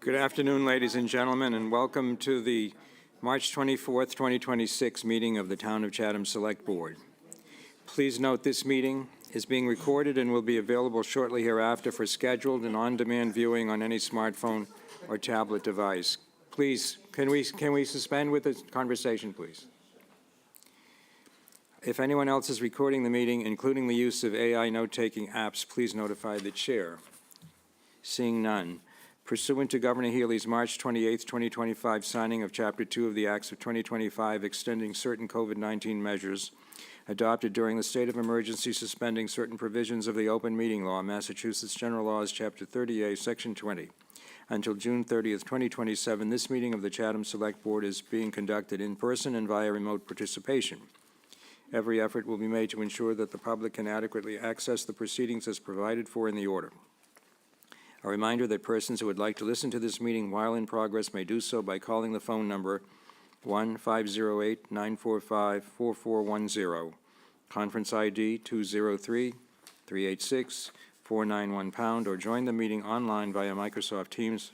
Good afternoon, ladies and gentlemen, and welcome to the March 24th, 2026 meeting of the Town of Chatham Select Board. Please note this meeting is being recorded and will be available shortly hereafter for scheduled and on-demand viewing on any smartphone or tablet device. Please, can we suspend with the conversation, please? If anyone else is recording the meeting, including the use of AI note-taking apps, please notify the chair. Seeing none. Pursuant to Governor Healy's March 28, 2025 signing of Chapter 2 of the Acts of 2025 extending certain COVID-19 measures adopted during the state of emergency, suspending certain provisions of the open meeting law, Massachusetts General Laws, Chapter 38, Section 20, until June 30th, 2027, this meeting of the Chatham Select Board is being conducted in person and via remote participation. Every effort will be made to ensure that the public can adequately access the proceedings as provided for in the order. A reminder that persons who would like to listen to this meeting while in progress may do so by calling the phone number 1-508-945-4410, conference ID 203-386-491#, or join the meeting online via Microsoft Teams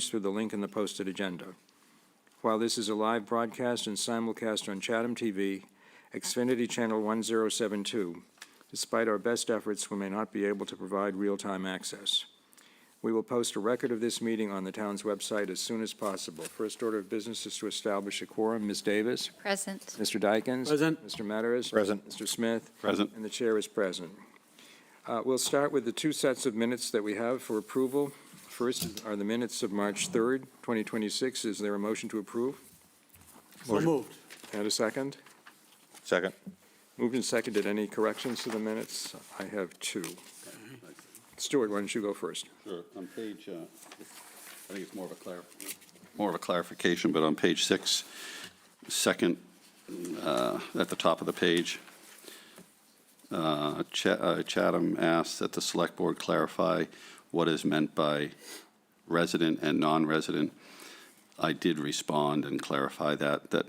through the link in the posted agenda. While this is a live broadcast and simulcast on Chatham TV, Xfinity Channel 1072, despite our best efforts, we may not be able to provide real-time access. We will post a record of this meeting on the town's website as soon as possible. First order of business is to establish a quorum. Ms. Davis? Present. Mr. Dykens? Present. Mr. Metters? Present. Mr. Smith? Present. And the chair is present. We'll start with the two sets of minutes that we have for approval. First are the minutes of March 3rd, 2026. Is there a motion to approve? So moved. And a second? Second. Moved and seconded. Any corrections to the minutes? I have two. Stuart, why don't you go first? Sure. On page, I think it's more of a clarification, but on page 6, second, at the top of the page, Chatham asks that the Select Board clarify what is meant by resident and non-resident. I did respond and clarify that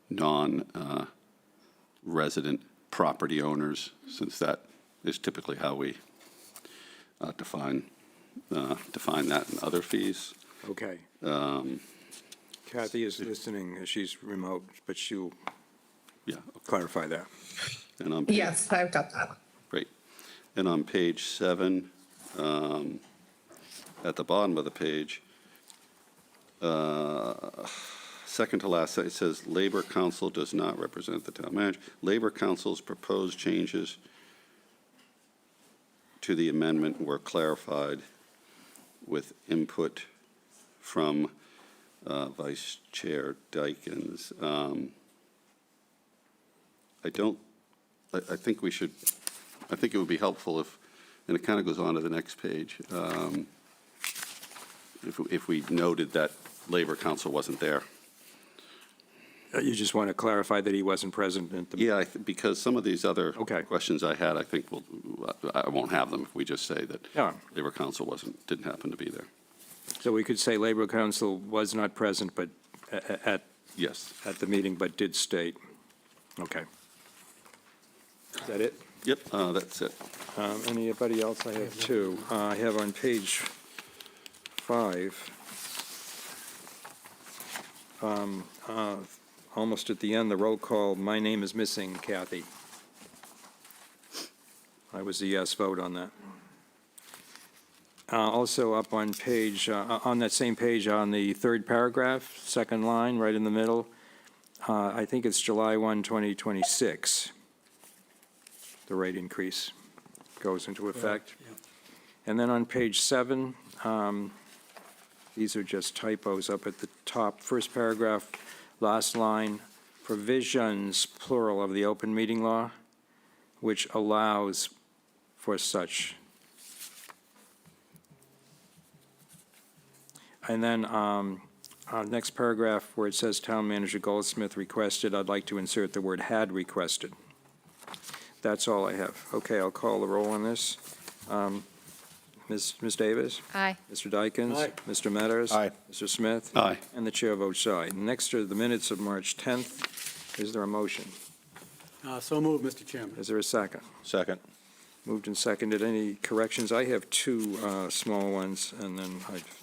non-resident property owners, since that is typically how we define that in other fees. Okay. Kathy is listening. She's remote, but she'll clarify that. And on Yes, I've got that. Great. And on page 7, at the bottom of the page, second to last, it says Labor Council does not represent the town manager. Labor Council's proposed changes to the amendment were clarified with input from Vice Chair Dykens. I think it would be helpful if, and it kind of goes on to the next page, if we noted that Labor Council wasn't there. You just want to clarify that he wasn't present at the... Yeah, because some of these other Okay. questions I had, I think I won't have them if we just say that Yeah. Labor Council didn't happen to be there. So we could say Labor Council was not present, but Yes. at the meeting, but did state. Okay. Is that it? Yep, that's it. Anybody else? I have two. I have on page 5, almost at the end, the roll call, my name is missing, Kathy. I was a yes vote on that. Also up on page, on that same page, on the third paragraph, second line, right in the middle, I think it's July 1, 2026. The rate increase goes into effect. And then on page 7, these are just typos up at the top. First paragraph, last line, provisions, plural, of the open meeting law, which allows for such. And then next paragraph where it says Town Manager Goldsmith requested, I'd like to insert the word had requested. That's all I have. Okay, I'll call the roll on this. Ms. Davis? Aye. Mr. Dykens? Aye. Mr. Metters? Aye. Mr. Smith? Aye. And the chair votes aye. Next are the minutes of March 10th. Is there a motion? So moved, Mr. Chairman. Is there a second? Second. Moved and seconded. Any corrections? I have two small ones, and then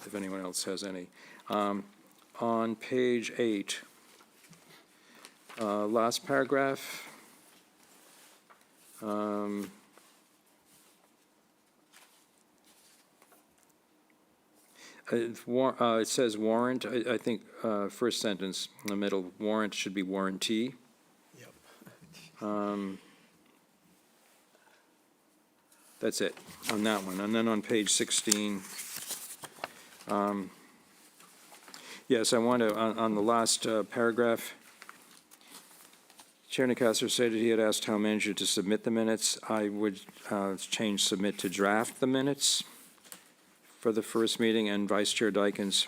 if anyone else has any. On page 8, last paragraph. It says warrant. I think first sentence in the middle, warrant should be warranty. Yep. That's it on that one. And then on page 16, yes, I want to, on the last paragraph, Chair Nacasser said that he had asked town manager to submit the minutes. I would change submit to draft the minutes for the first meeting, and Vice Chair Dykens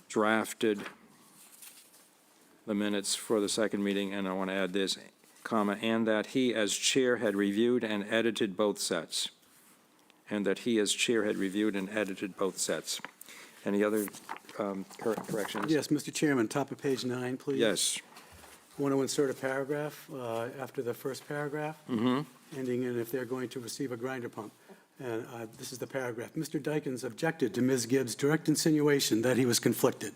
drafted the minutes for the second meeting, and I want to add this, comma, and that he as chair had reviewed and edited both sets. And that he as chair had reviewed and edited both sets. Any other corrections? Yes, Mr. Chairman, top of page 9, please. Yes. I want to insert a paragraph after the first paragraph, ending in if they're going to receive a grinder pump. And this is the paragraph. Mr. Dykens objected to Ms. Gibbs' direct insinuation that he was conflicted.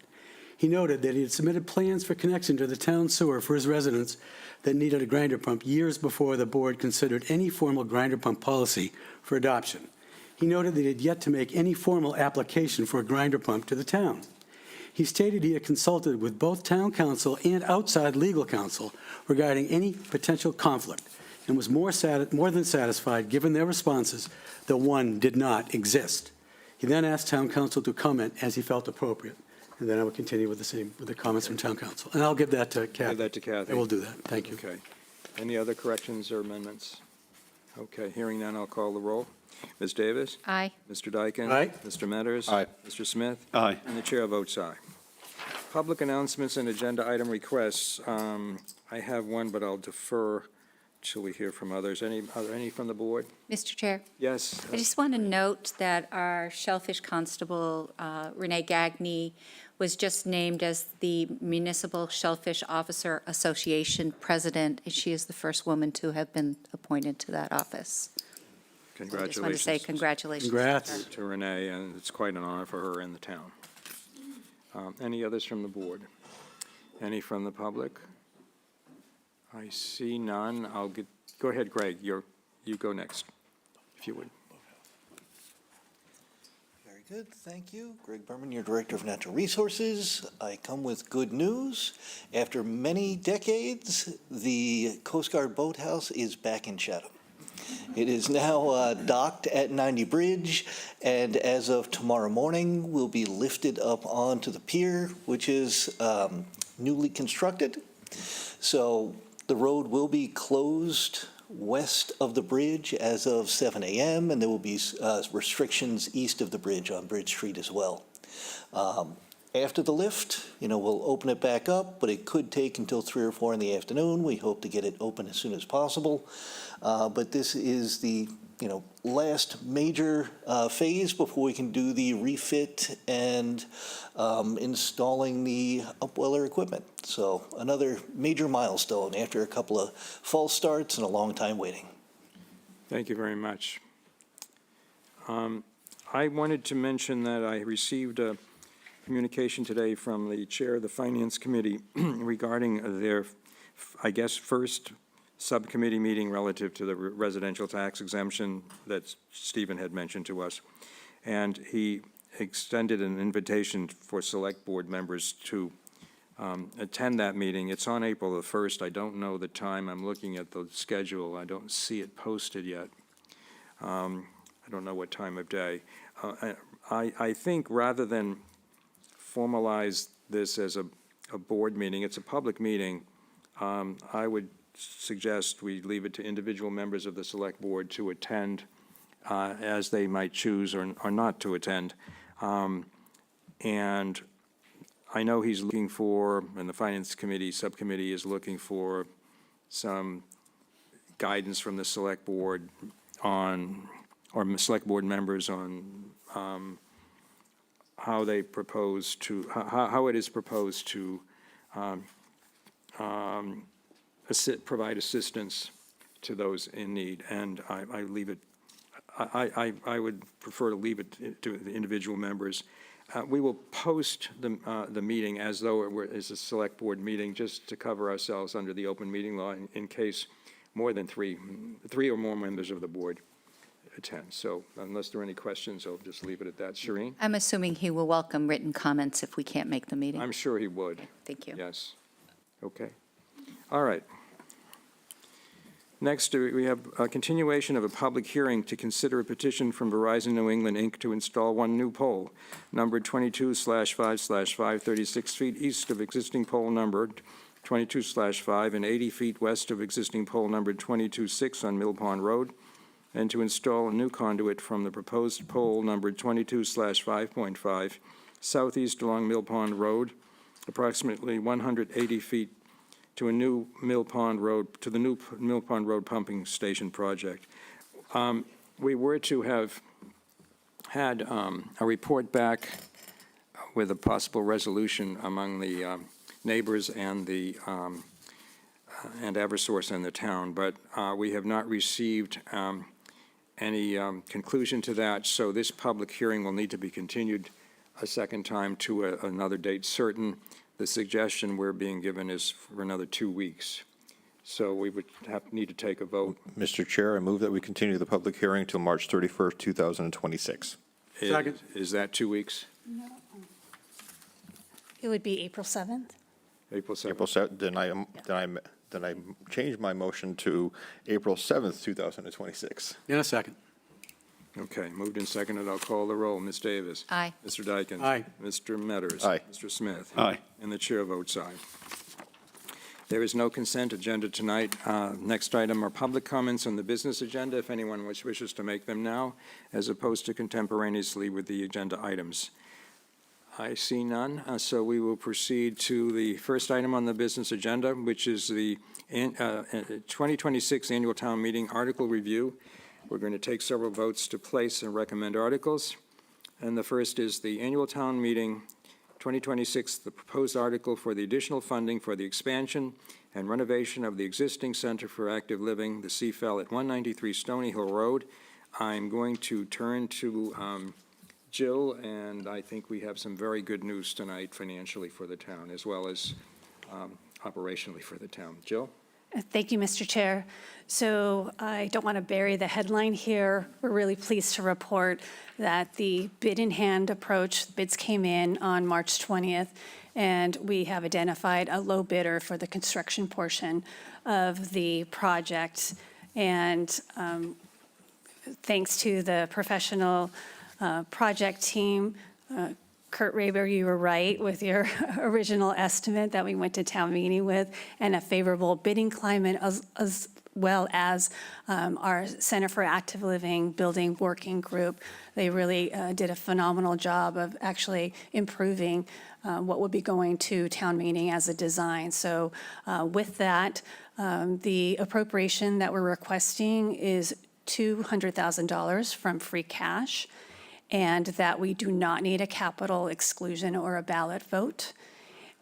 He noted that he had submitted plans for connection to the town sewer for his residents that needed a grinder pump years before the board considered any formal grinder pump policy for adoption. He noted that he had yet to make any formal application for a grinder pump to the town. He stated he had consulted with both town council and outside legal counsel regarding any potential conflict and was more than satisfied, given their responses, that one did not exist. He then asked town council to comment as he felt appropriate. And then I will continue with the comments from town council. And I'll give that to Kathy. Give that to Kathy. I will do that. Thank you. Okay. Any other corrections or amendments? Okay, hearing none, I'll call the roll. Ms. Davis? Aye. Mr. Dyken? Aye. Mr. Metters? Aye. Mr. Smith? Aye. And the chair votes aye. Public announcements and agenda item requests. I have one, but I'll defer till we hear from others. Are there any from the board? Mr. Chair, Yes? I just want to note that our Shellfish Constable, Renee Gagne, was just named as the Municipal Shellfish Officer Association President. She is the first woman to have been appointed to that office. I just want to say Congratulations congratulations. Congrats. to Renee, and it's quite an honor for her and the town. Any others from the board? Any from the public? I see none. Go ahead, Greg. You go next, if you would. Very good, thank you. Greg Berman, your Director of Natural Resources. I come with good news. After many decades, the Coast Guard Boathouse is back in Chatham. It is now docked at 90 Bridge, and as of tomorrow morning, will be lifted up onto the pier, which is newly constructed. So the road will be closed west of the bridge as of 7 a.m., and there will be restrictions east of the bridge on Bridge Street as well. After the lift, we'll open it back up, but it could take until 3 or 4 in the afternoon. We hope to get it open as soon as possible. But this is the last major phase before we can do the refit and installing the upweller equipment. So another major milestone after a couple of false starts and a long time waiting. Thank you very much. I wanted to mention that I received a communication today from the chair of the Finance Committee regarding their, I guess, first subcommittee meeting relative to the residential tax exemption that Stephen had mentioned to us. And he extended an invitation for select board members to attend that meeting. It's on April the 1st. I don't know the time. I'm looking at the schedule. I don't see it posted yet. I don't know what time of day. I think rather than formalize this as a board meeting, it's a public meeting, I would suggest we leave it to individual members of the select board to attend as they might choose or not to attend. And I know he's looking for, and the Finance Committee subcommittee is looking for some guidance from the select board on, or select board members on how they propose to, how it is proposed to provide assistance to those in need, and I leave it, I would prefer to leave it to the individual members. We will post the meeting as though it's a select board meeting, just to cover ourselves under the open meeting law in case more than three or more members of the board attend. So unless there are any questions, I'll just leave it at that. Shireen? I'm assuming he will welcome written comments if we can't make the meeting. I'm sure he would. Thank you. Yes. Okay. All right. Next, we have a continuation of a public hearing to consider a petition from Verizon New England, Inc. to install one new pole, numbered 22/5/5, 36 feet east of existing pole numbered 22/5 and 80 feet west of existing pole numbered 22/6 on Mill Pond Road, and to install a new conduit from the proposed pole numbered 22/5.5 southeast along Mill Pond Road, approximately 180 feet to a new Mill Pond Road, to the new Mill Pond Road pumping station project. We were to have had a report back with a possible resolution among the neighbors and the and Eversource and the town, but we have not received any conclusion to that, so this public hearing will need to be continued a second time to another date certain. The suggestion we're being given is for another 2 weeks. So we would need to take a vote. Mr. Chair, I move that we continue the public hearing till March 31st, 2026. Second. Is that 2 weeks? It would be April 7th. April 7th? April 7th, then I changed my motion to April 7th, 2026. In a second. Okay, moved and seconded. I'll call the roll. Ms. Davis? Aye. Mr. Dykens? Aye. Mr. Metters? Aye. Mr. Smith? Aye. And the chair votes aye. There is no consent agenda tonight. Next item are public comments on the business agenda, if anyone wishes to make them now, as opposed to contemporaneously with the agenda items. I see none, so we will proceed to the first item on the business agenda, which is the 2026 Annual Town Meeting Article Review. We're going to take several votes to place and recommend articles. And the first is the Annual Town Meeting 2026, the proposed article for the additional funding for the expansion and renovation of the existing Center for Active Living, the CFEL at 193 Stony Hill Road. I'm going to turn to Jill, and I think we have some very good news tonight financially for the town, as well as operationally for the town. Jill? Thank you, Mr. Chair. So I don't want to bury the headline here. We're really pleased to report that the bid-in-hand approach, bids came in on March 20th, and we have identified a low bidder for the construction portion of the project. And thanks to the professional project team, Kurt Raber, you were right with your original estimate that we went to town meeting with, and a favorable bidding climate, as well as our Center for Active Living Building Working Group. They really did a phenomenal job of actually improving what would be going to town meeting as a design. So with that, the appropriation that we're requesting is $200,000 from free cash, and that we do not need a capital exclusion or a ballot vote,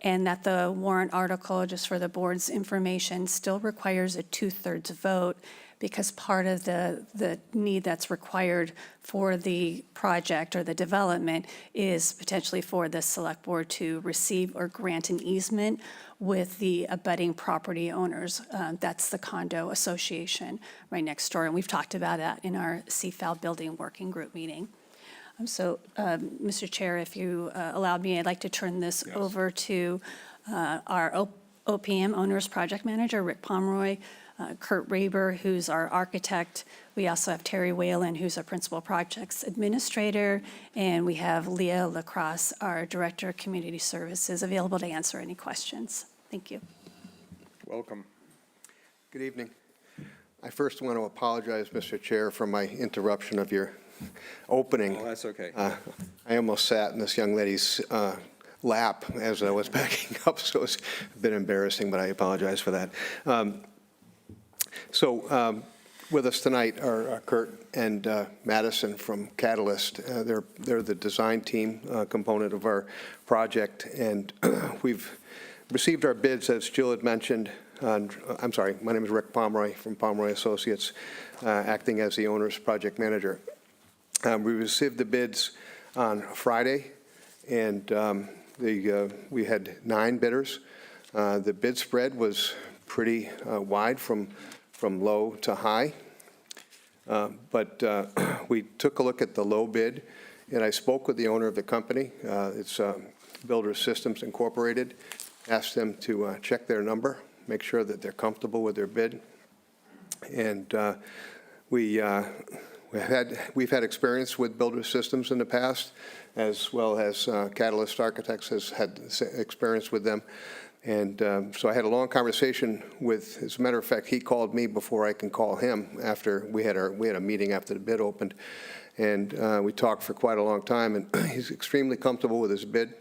and that the warrant article, just for the board's information, still requires a 2/3 vote, because part of the need that's required for the project or the development is potentially for the select board to receive or grant an easement with the abutting property owners. That's the condo association right next door, and we've talked about that in our CFAL Building Working Group meeting. So, Mr. Chair, if you allowed me, I'd like to turn this over to our OPM Owners Project Manager, Rick Pomeroy, Kurt Raber, who's our architect. We also have Terry Whalen, who's our Principal Projects Administrator, and we have Leah Lacrosse, our Director of Community Services, available to answer any questions. Thank you. Welcome. Good evening. I first want to apologize, Mr. Chair, for my interruption of your opening. Oh, that's okay. I almost sat in this young lady's lap as I was backing up, so it's a bit embarrassing, but I apologize for that. With us tonight are Kurt and Madison from Catalyst. They're the design team component of our project, and we've received our bids, as Jill had mentioned, I'm sorry, my name is Rick Pomeroy from Pomeroy Associates, acting as the owner's project manager. We received the bids on Friday, and we had 9 bidders. The bid spread was pretty wide from low to high. But we took a look at the low bid, and I spoke with the owner of the company. It's Builder Systems Incorporated. Asked them to check their number, make sure that they're comfortable with their bid. And we've had experience with Builder Systems in the past, as well as Catalyst Architects has had experience with them. And so I had a long conversation with, as a matter of fact, he called me before I can call him after we had a meeting after the bid opened. And we talked for quite a long time, and he's extremely comfortable with his bid.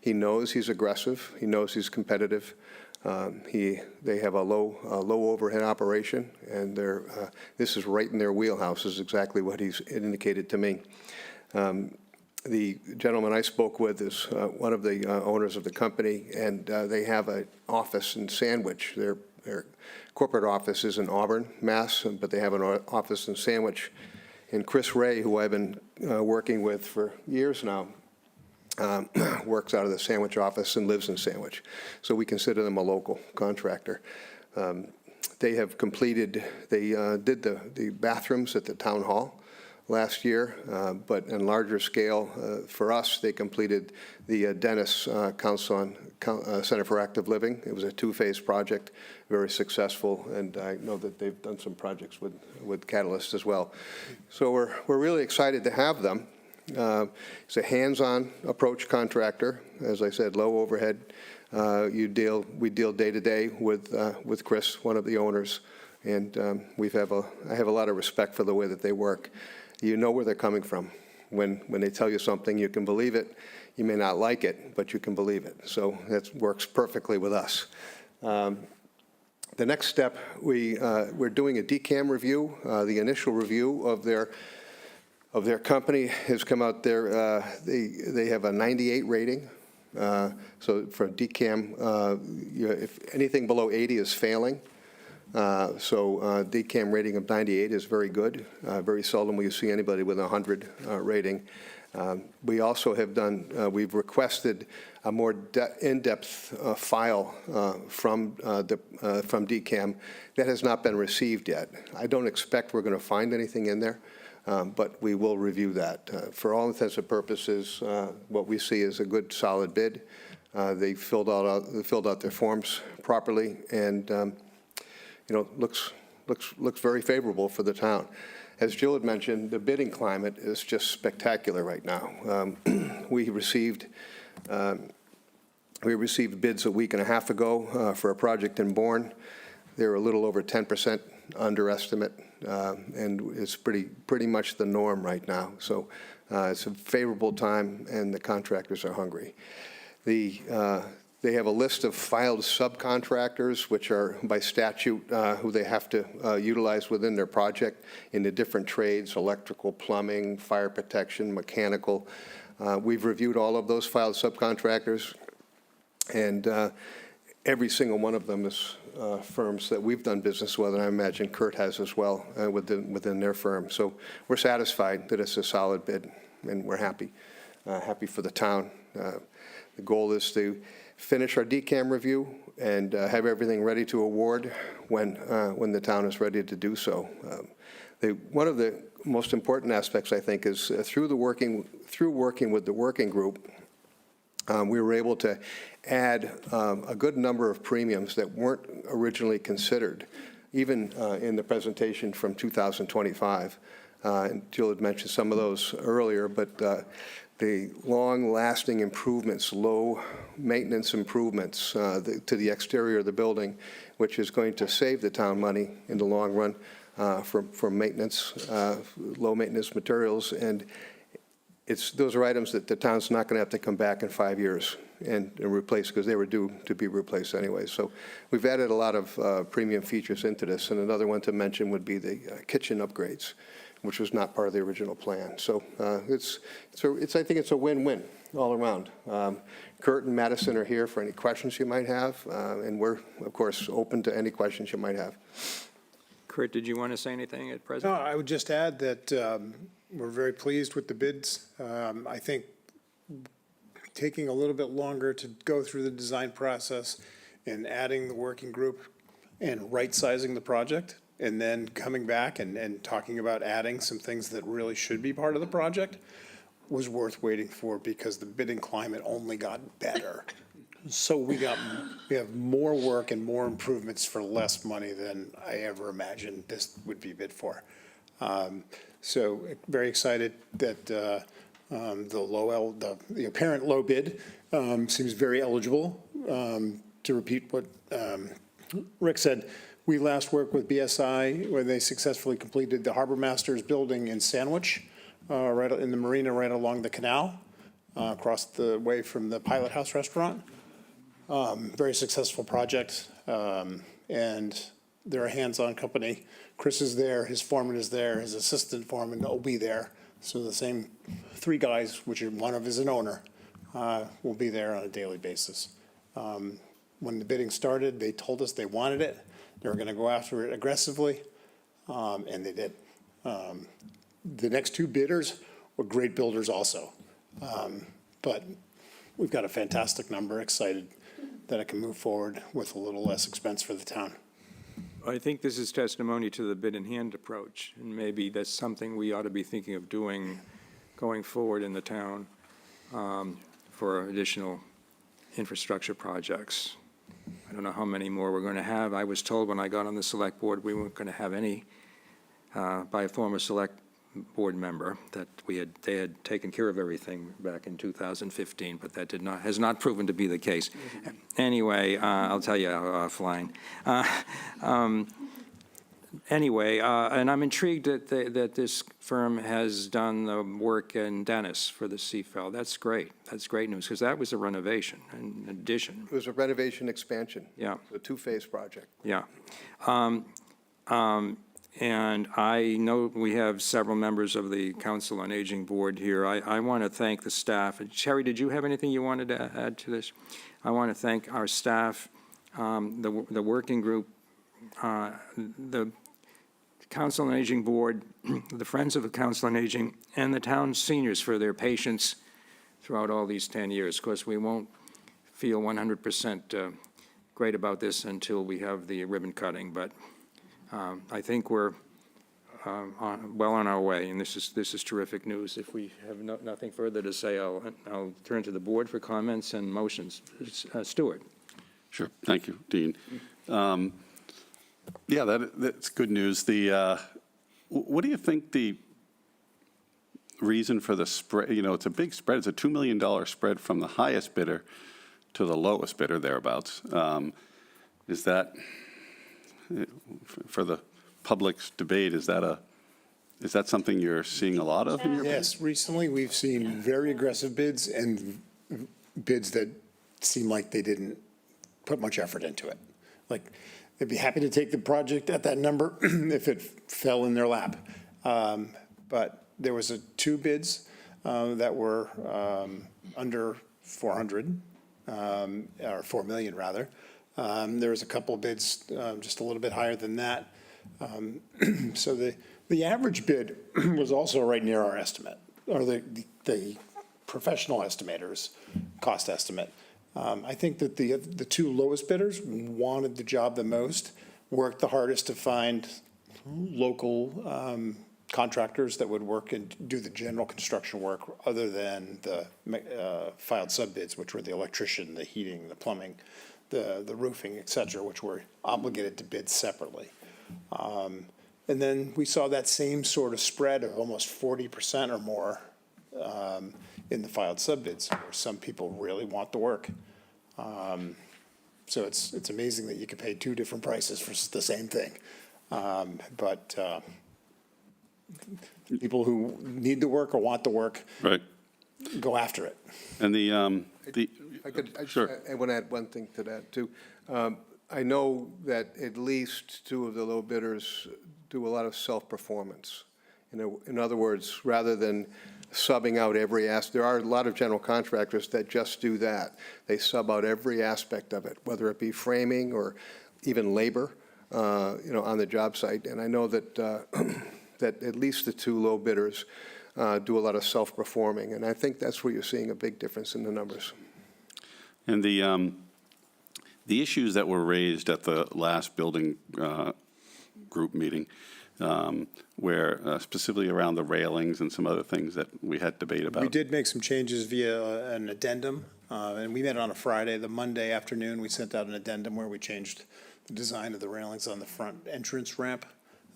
He knows he's aggressive. He knows he's competitive. They have a low overhead operation, and this is right in their wheelhouse, is exactly what he's indicated to me. The gentleman I spoke with is one of the owners of the company, and they have an office in Sandwich. Their corporate office is in Auburn, Mass., but they have an office in Sandwich. And Chris Ray, who I've been working with for years now, works out of the Sandwich office and lives in Sandwich. So we consider them a local contractor. They have completed, they did the bathrooms at the town hall last year, but in larger scale, for us, they completed the Dennis Council Center for Active Living. It was a 2-phase project, very successful, and I know that they've done some projects with Catalyst as well. So we're really excited to have them. It's a hands-on approach contractor. As I said, low overhead. We deal day to day with Chris, one of the owners, and I have a lot of respect for the way that they work. You know where they're coming from. When they tell you something, you can believe it. You may not like it, but you can believe it. So that works perfectly with us. The next step, we're doing a DCAM review. The initial review of their company has come out there. They have a 98 rating. So for DCAM, if anything below 80 is failing. So DCAM rating of 98 is very good. Very seldom will you see anybody with a 100 rating. We also have we've requested a more in-depth file from DCAM that has not been received yet. I don't expect we're going to find anything in there, but we will review that. For all intents and purposes, what we see is a good, solid bid. They filled out their forms properly, and looks very favorable for the town. As Jill had mentioned, the bidding climate is just spectacular right now. We received bids a week and a half ago for a project in Bourne. They're a little over 10% underestimate, and it's pretty much the norm right now. So it's a favorable time, and the contractors are hungry. They have a list of filed subcontractors, which are by statute who they have to utilize within their project in the different trades: electrical, plumbing, fire protection, mechanical. We've reviewed all of those filed subcontractors, and every single one of them is firms that we've done business with, and I imagine Kurt has as well within their firm. So we're satisfied that it's a solid bid, and we're happy for the town. The goal is to finish our DCAM review and have everything ready to award when the town is ready to do so. One of the most important aspects, I think, is through working with the working group, we were able to add a good number of premiums that weren't originally considered, even in the presentation from 2025. And Jill had mentioned some of those earlier, but the long-lasting improvements, low-maintenance improvements to the exterior of the building, which is going to save the town money in the long run for maintenance, low-maintenance materials. And those are items that the town's not going to have to come back in 5 years and replaced, because they were due to be replaced anyway. So we've added a lot of premium features into this, and another one to mention would be the kitchen upgrades, which was not part of the original plan. So I think it's a win-win all around. Kurt and Madison are here for any questions you might have, and we're, of course, open to any questions you might have. Kurt, did you want to say anything at present? No, I would just add that we're very pleased with the bids. I think taking a little bit longer to go through the design process and adding the working group and right-sizing the project, and then coming back and talking about adding some things that really should be part of the project was worth waiting for, because the bidding climate only got better. So we have more work and more improvements for less money than I ever imagined this would be bid for. So very excited that the apparent low bid seems very eligible. To repeat what Rick said, we last worked with BSI when they successfully completed the Harbor Masters building in Sandwich, right in the marina, right along the canal, across the way from the Pilot House restaurant. Very successful project, and they're a hands-on company. Chris is there, his foreman is there, his assistant foreman will be there. So the same three guys, which one of is an owner, will be there on a daily basis. When the bidding started, they told us they wanted it. They were going to go after it aggressively, and they did. The next two bidders were great builders also. But we've got a fantastic number, excited that it can move forward with a little less expense for the town. I think this is testimony to the bid-in-hand approach, and maybe that's something we ought to be thinking of doing going forward in the town for additional infrastructure projects. I don't know how many more we're going to have. I was told when I got on the select board we weren't going to have any by a former select board member, that they had taken care of everything back in 2015, but that has not proven to be the case. Anyway, I'll tell you offline. Anyway, and I'm intrigued that this firm has done the work in Dennis for the CFL. That's great. That's great news, because that was a renovation and addition. It was a renovation expansion. Yeah. A two-phase project. Yeah. And I know we have several members of the Council on Aging Board here. I want to thank the staff. And Sherry, did you have anything you wanted to add to this? I want to thank our staff, the working group, the Council on Aging Board, the Friends of the Council on Aging, and the town seniors for their patience throughout all these 10 years. Of course, we won't feel 100% great about this until we have the ribbon cutting, but I think we're well on our way, and this is terrific news. If we have nothing further to say, I'll turn to the board for comments and motions. Stuart. Sure. Thank you, Dean. Yeah, that's good news. What do you think the reason for the spread? You know, it's a big spread. It's a $2 million spread from the highest bidder to the lowest bidder, thereabouts. Is that, for the public's debate, is that something you're seeing a lot of in your bids? Yes, recently we've seen very aggressive bids and bids that seem like they didn't put much effort into it. Like, they'd be happy to take the project at that number if it fell in their lap. But there was two bids that were under 400, or 4 million rather. There was a couple of bids just a little bit higher than that. So the average bid was also right near our estimate, or the professional estimator's cost estimate. I think that the two lowest bidders wanted the job the most, worked the hardest to find local contractors that would work and do the general construction work other than the filed sub-bids, which were the electrician, the heating, the plumbing, the roofing, et cetera, which were obligated to bid separately. And then we saw that same sort of spread of almost 40% or more in the filed sub-bids, where some people really want the work. So it's amazing that you can pay two different prices for the same thing. But people who need the work or want the work, Right. go after it. And the, sure. I want to add one thing to that, too. I know that at least two of the low bidders do a lot of self-performance. In other words, rather than subbing out every there are a lot of general contractors that just do that. They sub out every aspect of it, whether it be framing or even labor, on the job site. And I know that, that at least the two low bidders do a lot of self-performing. And I think that's where you're seeing a big difference in the numbers. And the issues that were raised at the last building group meeting, where specifically around the railings and some other things that we had debate about. We did make some changes via an addendum, and we met on a Friday. The Monday afternoon, we sent out an addendum where we changed the design of the railings on the front entrance ramp,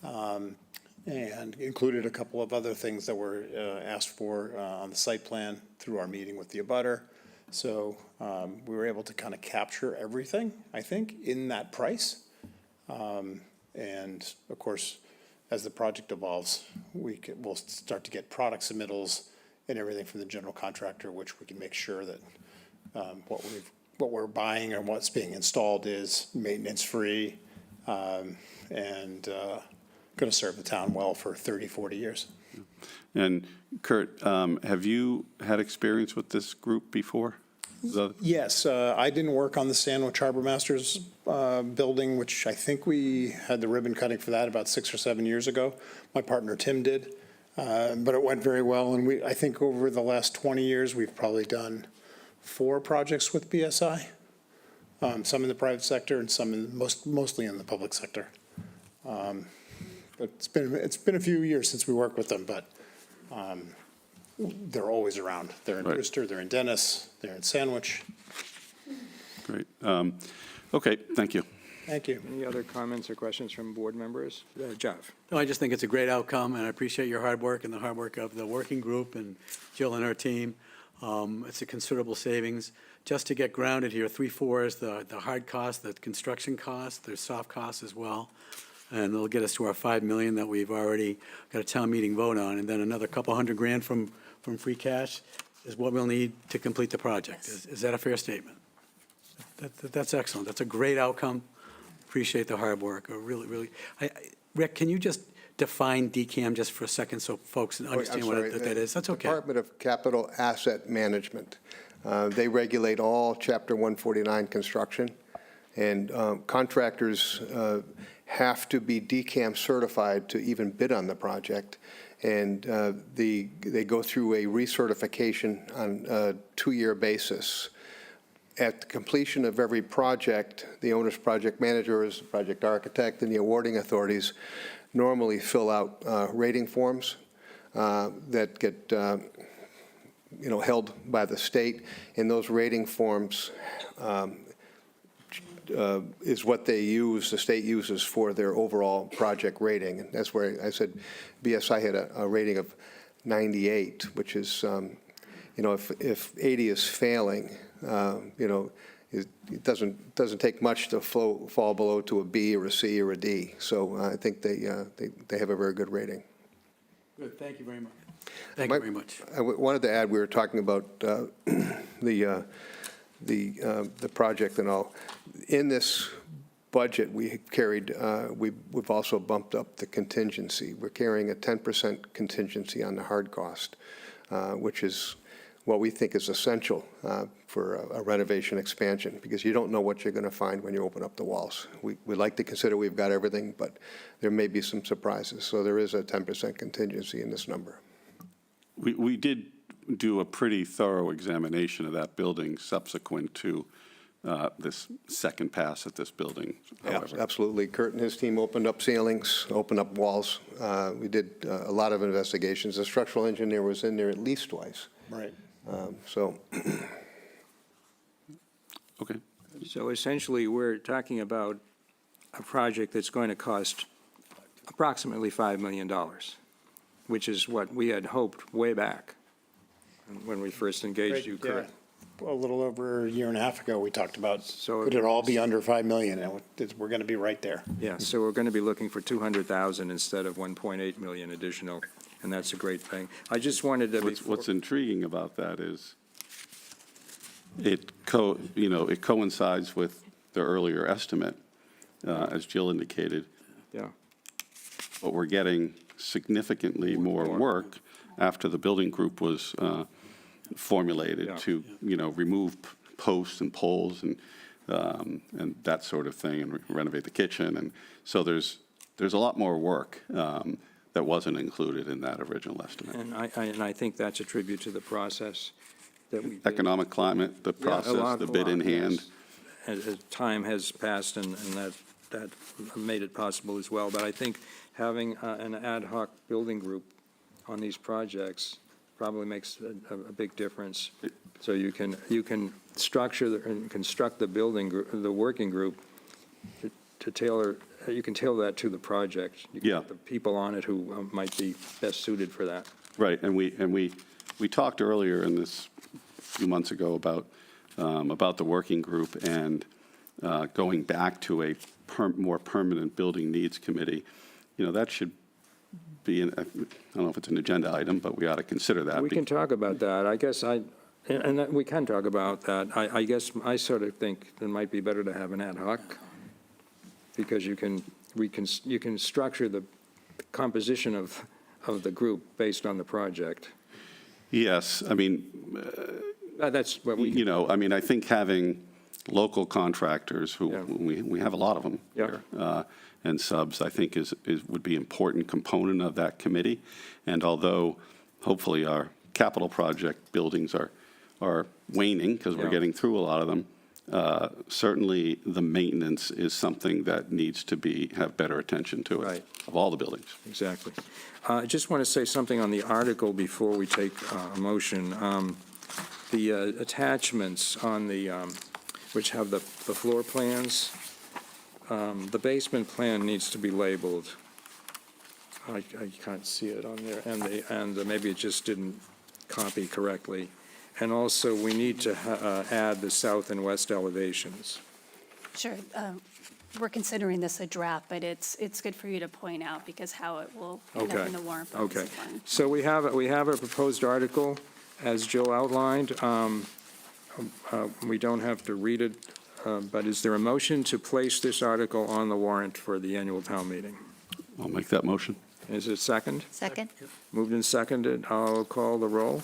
and included a couple of other things that were asked for on the site plan through our meeting with the abutter. So we were able to kind of capture everything, I think, in that price. And of course, as the project evolves, we'll start to get product submittals and everything from the general contractor, which we can make sure that what we're buying and what's being installed is maintenance-free and going to serve the town well for 30, 40 years. And Kurt, have you had experience with this group before? Yes, I didn't work on the Sandwich Harbor Masters building, which I think we had the ribbon cutting for that about 6 or 7 years ago. My partner Tim did, but it went very well. And I think over the last 20 years, we've probably done 4 projects with BSI, some in the private sector and some mostly in the public sector. But it's been a few years since we worked with them, but they're always around. They're in Brewster, they're in Dennis, they're in Sandwich. Great. Okay, thank you. Thank you. Any other comments or questions from board members? Jeff? No, I just think it's a great outcome, and I appreciate your hard work and the hard work of the working group and Jill and her team. It's a considerable savings. Just to get grounded here, 3/4 is the hard cost, the construction cost, there's soft costs as well. And it'll get us to our $5 million that we've already got a town meeting vote on, and then another couple $100,000 from free cash is what we'll need to complete the project. Is that a fair statement? That's excellent. That's a great outcome. Appreciate the hard work. Really. Rick, can you just define DCAM just for a second so folks understand what that is? That's okay. Department of Capital Asset Management. They regulate all Chapter 149 construction, and contractors have to be DCAM certified to even bid on the project. And they go through a recertification on a 2-year basis. At the completion of every project, the owner's project manager is the project architect, and the awarding authorities normally fill out rating forms that get held by the state. And those rating forms is what they use, the state uses for their overall project rating. And that's where I said BSI had a rating of 98, which is, if 80 is failing, it doesn't take much to fall below to a B or a C or a D. So I think they have a very good rating. Good, thank you very much. Thank you very much. I wanted to add, we were talking about the project and all. In this budget, we've also bumped up the contingency. We're carrying a 10% contingency on the hard cost, which is what we think is essential for a renovation expansion, because you don't know what you're going to find when you open up the walls. We like to consider we've got everything, but there may be some surprises. So there is a 10% contingency in this number. We did do a pretty thorough examination of that building subsequent to this second pass at this building, however. Absolutely. Kurt and his team opened up ceilings, opened up walls. We did a lot of investigations. The structural engineer was in there at least twice. Right. So. Okay. So essentially, we're talking about a project that's going to cost approximately $5 million, which is what we had hoped way back when we first engaged you, Kurt. a little over a year and a half ago, we talked about, So- could it all be under 5 million? And we're going to be right there. Yeah, so we're going to be looking for 200,000 instead of 1.8 million additional, and that's a great thing. I just wanted to. What's intriguing about that is it coincides with the earlier estimate, as Jill indicated, Yeah, but we're getting significantly more work after the building group was formulated Yeah. to, remove posts and poles and that sort of thing, and renovate the kitchen. And so there's a lot more work that wasn't included in that original estimate. and I think that's a tribute to the process that we did. Economic climate, the Yeah, a process, lot, the bid in yes. hand. As time has passed, and that made it possible as well. But I think having an ad hoc building group on these projects probably makes a big difference. So you can structure and construct the the working group to tailor, you can tailor that to the project. You can Yeah. get the people on it who might be best suited for that. Right, and we talked earlier in this, a few months ago, about the working group and going back to a more permanent building needs committee. That should be, I don't know if it's an agenda item, but we ought to consider that. We can talk about that. I guess we can talk about that. I guess I sort of think it might be better to have an ad hoc, because you can structure the composition of the group based on the project. Yes, I mean, That's what we, I think having local contractors, who Yeah. we have a lot of them Yeah. here, and subs, I think would be an important component of that committee. And although hopefully our capital project buildings are waning, because we're Yeah. getting through a lot of them, certainly the maintenance is something that needs to have better attention to it, Right. of all the buildings. exactly. I just want to say something on the article before we take a motion. The attachments on which have the floor plans, the basement plan needs to be labeled. I can't see it on there, and maybe it just didn't copy correctly. And also, we need to add the south and west elevations. Sure. We're considering this a draft, but it's good for you to point out because how it will end up Okay. in the warrant. Okay. So we have a proposed article, as Jill outlined. We don't have to read it, but is there a motion to place this article on the warrant for the annual town meeting? I'll make that motion. Is it second? Second? Moved and seconded. I'll call the roll.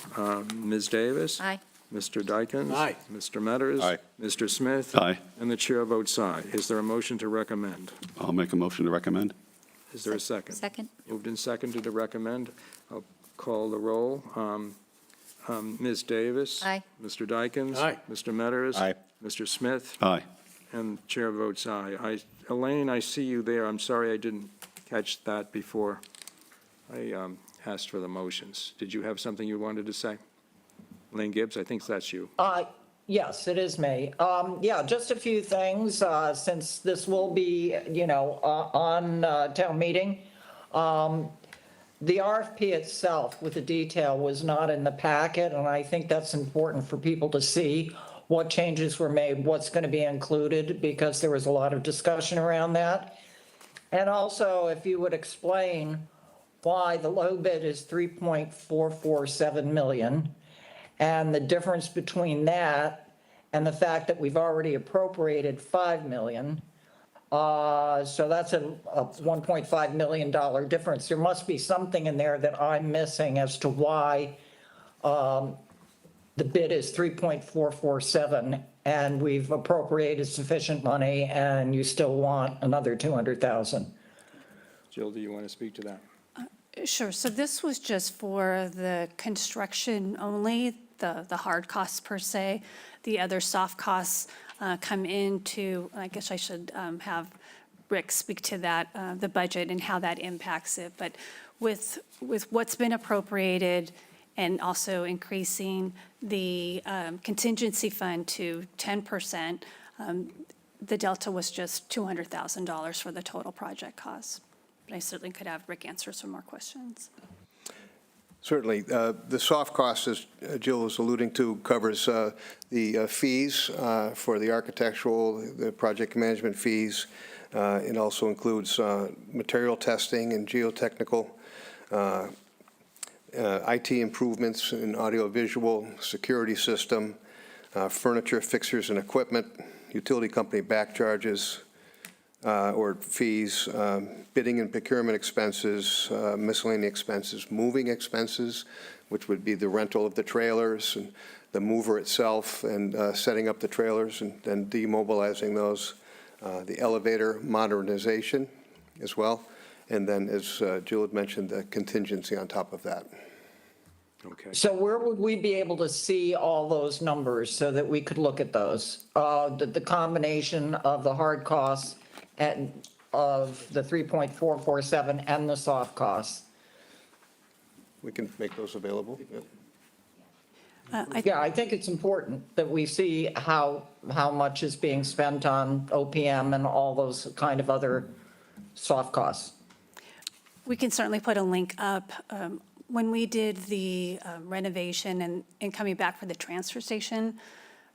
Ms. Davis? Aye. Mr. Dykens? Aye. Mr. Metters? Aye. Mr. Smith? Aye. And the chair votes aye. Is there a motion to recommend? I'll make a motion to recommend. Is there a second? Second? Moved and seconded to recommend. I'll call the roll. Ms. Davis? Aye. Mr. Dykens? Aye. Mr. Metters? Aye. Mr. Smith? Aye. And the chair votes aye. Elaine, I see you there. I'm sorry I didn't catch that before I asked for the motions. Did you have something you wanted to say? Elaine Gibbs, I think that's you. Yes, it is me. Yeah, just a few things, since this will be, on town meeting. The RFP itself with the detail was not in the packet, and I think that's important for people to see what changes were made, what's going to be included, because there was a lot of discussion around that. And also, if you would explain why the low bid is 3.447 million, and the difference between that and the fact that we've already appropriated 5 million. So that's a $1.5 million difference. There must be something in there that I'm missing as to why the bid is 3.447 and we've appropriated sufficient money and you still want another 200,000. Jill, do you want to speak to that? Sure. So this was just for the construction only, the hard costs per se. The other soft costs come into, I guess I should have Rick speak to that, the budget and how that impacts it. But with what's been appropriated and also increasing the contingency fund to 10%, the delta was just $200,000 for the total project cost. But I certainly could have Rick answer some more questions. Certainly. The soft cost, as Jill was alluding to, covers the fees for the architectural, the project management fees. It also includes material testing and geotechnical, IT improvements in audiovisual, security system, furniture, fixtures, and equipment, utility company back charges or fees, bidding and procurement expenses, miscellaneous expenses, moving expenses, which would be the rental of the trailers and the mover itself and setting up the trailers and then demobilizing those, the elevator modernization as well, and then, as Jill had mentioned, the contingency on top of that. Okay. So where would we be able to see all those numbers so that we could look at those? The combination of the hard costs and of the 3.447 and the soft costs? We can make those available. Yep. Yeah, I think it's important that we see how much is being spent on OPM and all those kind of other soft costs. We can certainly put a link up. When we did the renovation and coming back for the transfer station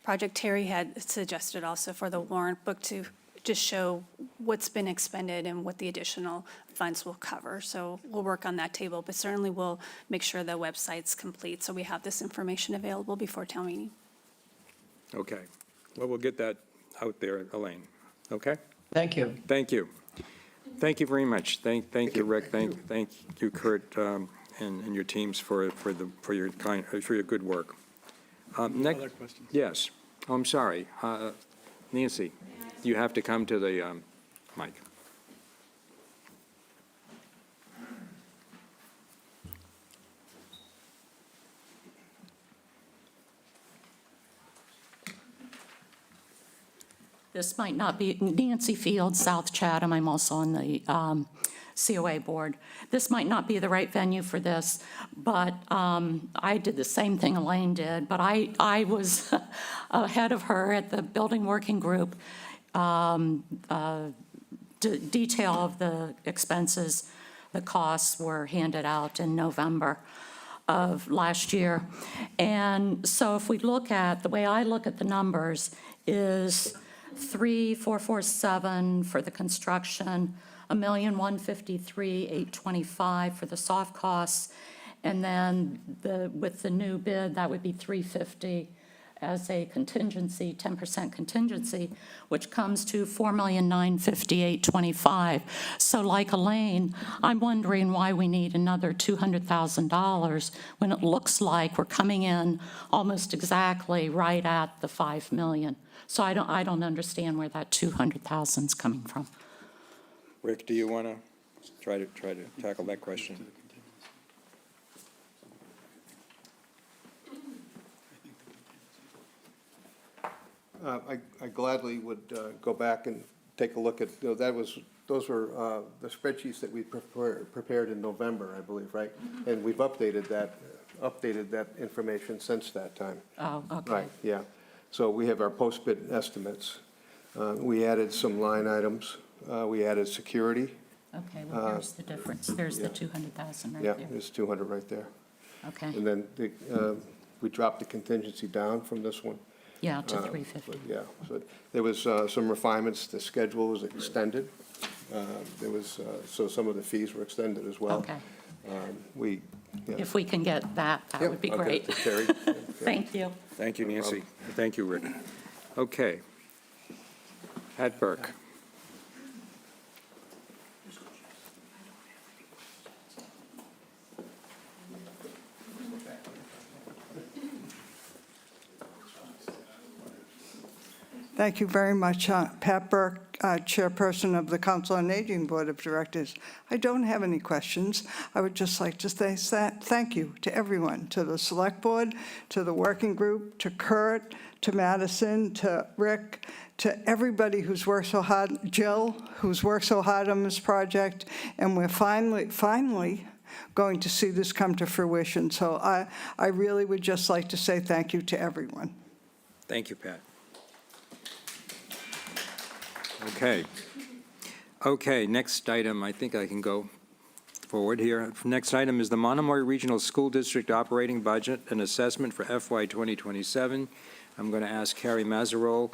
project, Terry had suggested also for the warrant book to just show what's been expended and what the additional funds will cover. So we'll work on that table, but certainly we'll make sure the website's complete so we have this information available before town meeting. Okay. Well, we'll get that out there, Elaine. Okay? Thank you. Thank you. Thank you very much. Thank you, Rick. Thank you, Kurt, and your teams for your good work. Next, Other questions? yes. Oh, I'm sorry. Nancy, you have to come to the mic. This might not be, Nancy Field, South Chatham, I'm also on the COA board. This might not be the right venue for this, but I did the same thing Elaine did, but I was ahead of her at the building working group. Detail of the expenses, the costs were handed out in November of last year. And so if we look at, the way I look at the numbers is 3,447 for the construction, 1,153,825 for the soft costs, and then with the new bid, that would be 350 as a contingency, 10% contingency, which comes to 4,958,25. So like Elaine, I'm wondering why we need another $200,000 when it looks like we're coming in almost exactly right at the 5 million. So I don't understand where that 200,000 is coming from. Rick, do you want to try to tackle that question? I gladly would go back and take a look at, those were the spreadsheets that we prepared in November, I believe, right? And we've updated that information since that time. Oh, okay. Right, yeah. So we have our post-bid estimates. We added some line items. We added security. Okay, well, there's the difference. There's the 200,000 right Yeah, there. there's 200 right there. Okay, And then we dropped the contingency down from this one. yeah, to 350. Yeah, so there was some refinements. The schedule was extended. There was, so some of the fees were extended as well. Okay. Yeah. If we can get that, that Yep, would be I'll get great. it to Terry. Thank you. Thank you, Nancy. Thank you, Rick. Okay. Pat Burke. Thank you very much. Pat Burke, Chairperson of the Council on Aging Board of Directors. I don't have any questions. I would just like to say thank you to everyone, to the Select Board, to the Working Group, to Kurt, to Madison, to Rick, to everybody who's worked so hard, Jill, who's worked so hard on this project, and we're finally going to see this come to fruition. So I really would just like to say thank you to everyone. Thank you, Pat. Okay. Okay, next item, I think I can go forward here. Next item is the Monomoy Regional School District Operating Budget and Assessment for FY 2027. I'm going to ask Carrie Mazzarol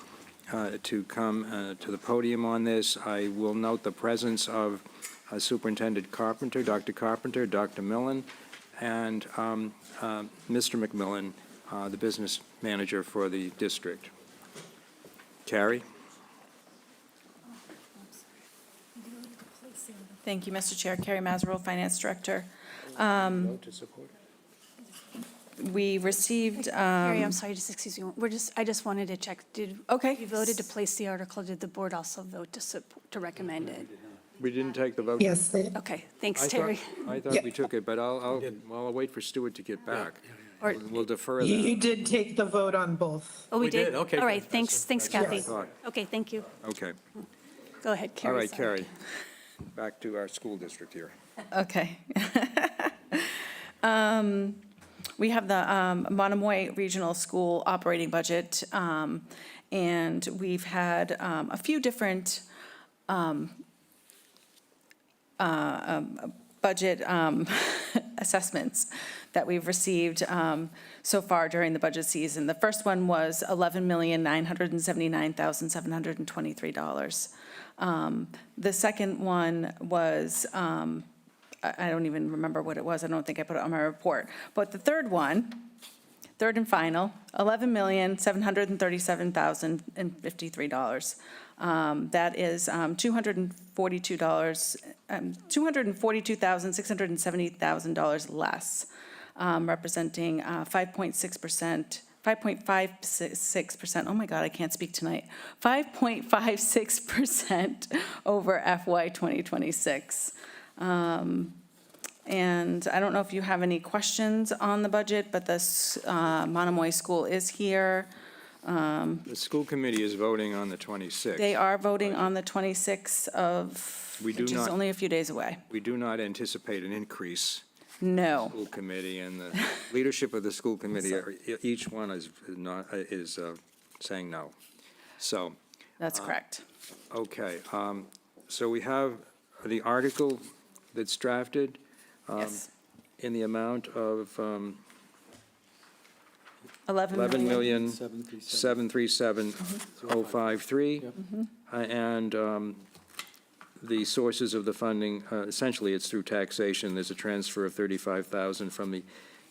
to come to the podium on this. I will note the presence of Superintendent Carpenter, Dr. Millen, and Mr. McMillan, the business manager for the district. Carrie? Thank you, Mr. Chair. Carrie Mazzarol, Finance Director. Vote to support. We received, Carrie, I'm sorry, just excuse me. I just wanted to check. Okay. You voted to place the article. Did the board also vote to recommend it? We didn't take the vote? Yes, Okay, thanks, Terry. I thought we took it, but I'll wait for Stuart to get back. Or- We'll defer you that. did take the vote on both. Oh, we We did? did? Okay, All right, good. thanks, what I Kathy. thought. Okay, thank you. Okay. Go ahead, All Carrie. right, sorry. Carrie. Back to our school district here. okay. We have the Monomoy Regional School operating budget, and we've had a few different budget assessments that we've received so far during the budget season. The first one was $11,979,723. The second one was, I don't even remember what it was. I don't think I put it on my report. But the third one, third and final, $11,737,053. That is $242,670,000 less, representing 5.56%, oh my God, I can't speak tonight, 5.56% over FY 2026. And I don't know if you have any questions on the budget, but this Monomoy School is here. The school committee is voting on the 26th. They are voting on the 26th of, We do which is not- only a few days away. We do not anticipate an increase No. school committee, and the leadership of the school committee, each one is saying no. So, That's correct. okay, so we have the article that's drafted Yes. in the amount of 11,737,053. and the sources of the funding, essentially, it's through taxation. There's a transfer of $35,000 from the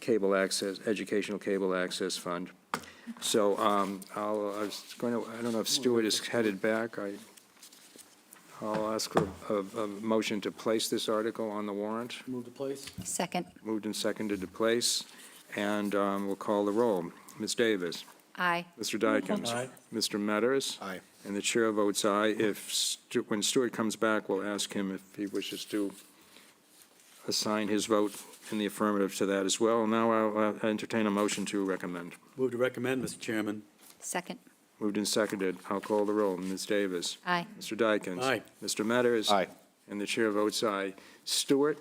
cable access, educational cable access fund. So I was going to, I don't know if Stuart is headed back. I'll ask for a motion to place this article on the warrant. Move to place? Second. Moved and seconded to place, and we'll call the roll. Ms. Davis? Aye. Mr. Dykens? Aye. Mr. Metters? Aye. And the chair votes aye. When Stuart comes back, we'll ask him if he wishes to assign his vote in the affirmative to that as well. Now I'll entertain a motion to recommend. Move to recommend, Mr. Chairman. Second. Moved and seconded. I'll call the roll. Ms. Davis? Aye. Mr. Dykens? Aye. Mr. Metters? Aye. And the chair votes aye. Stuart,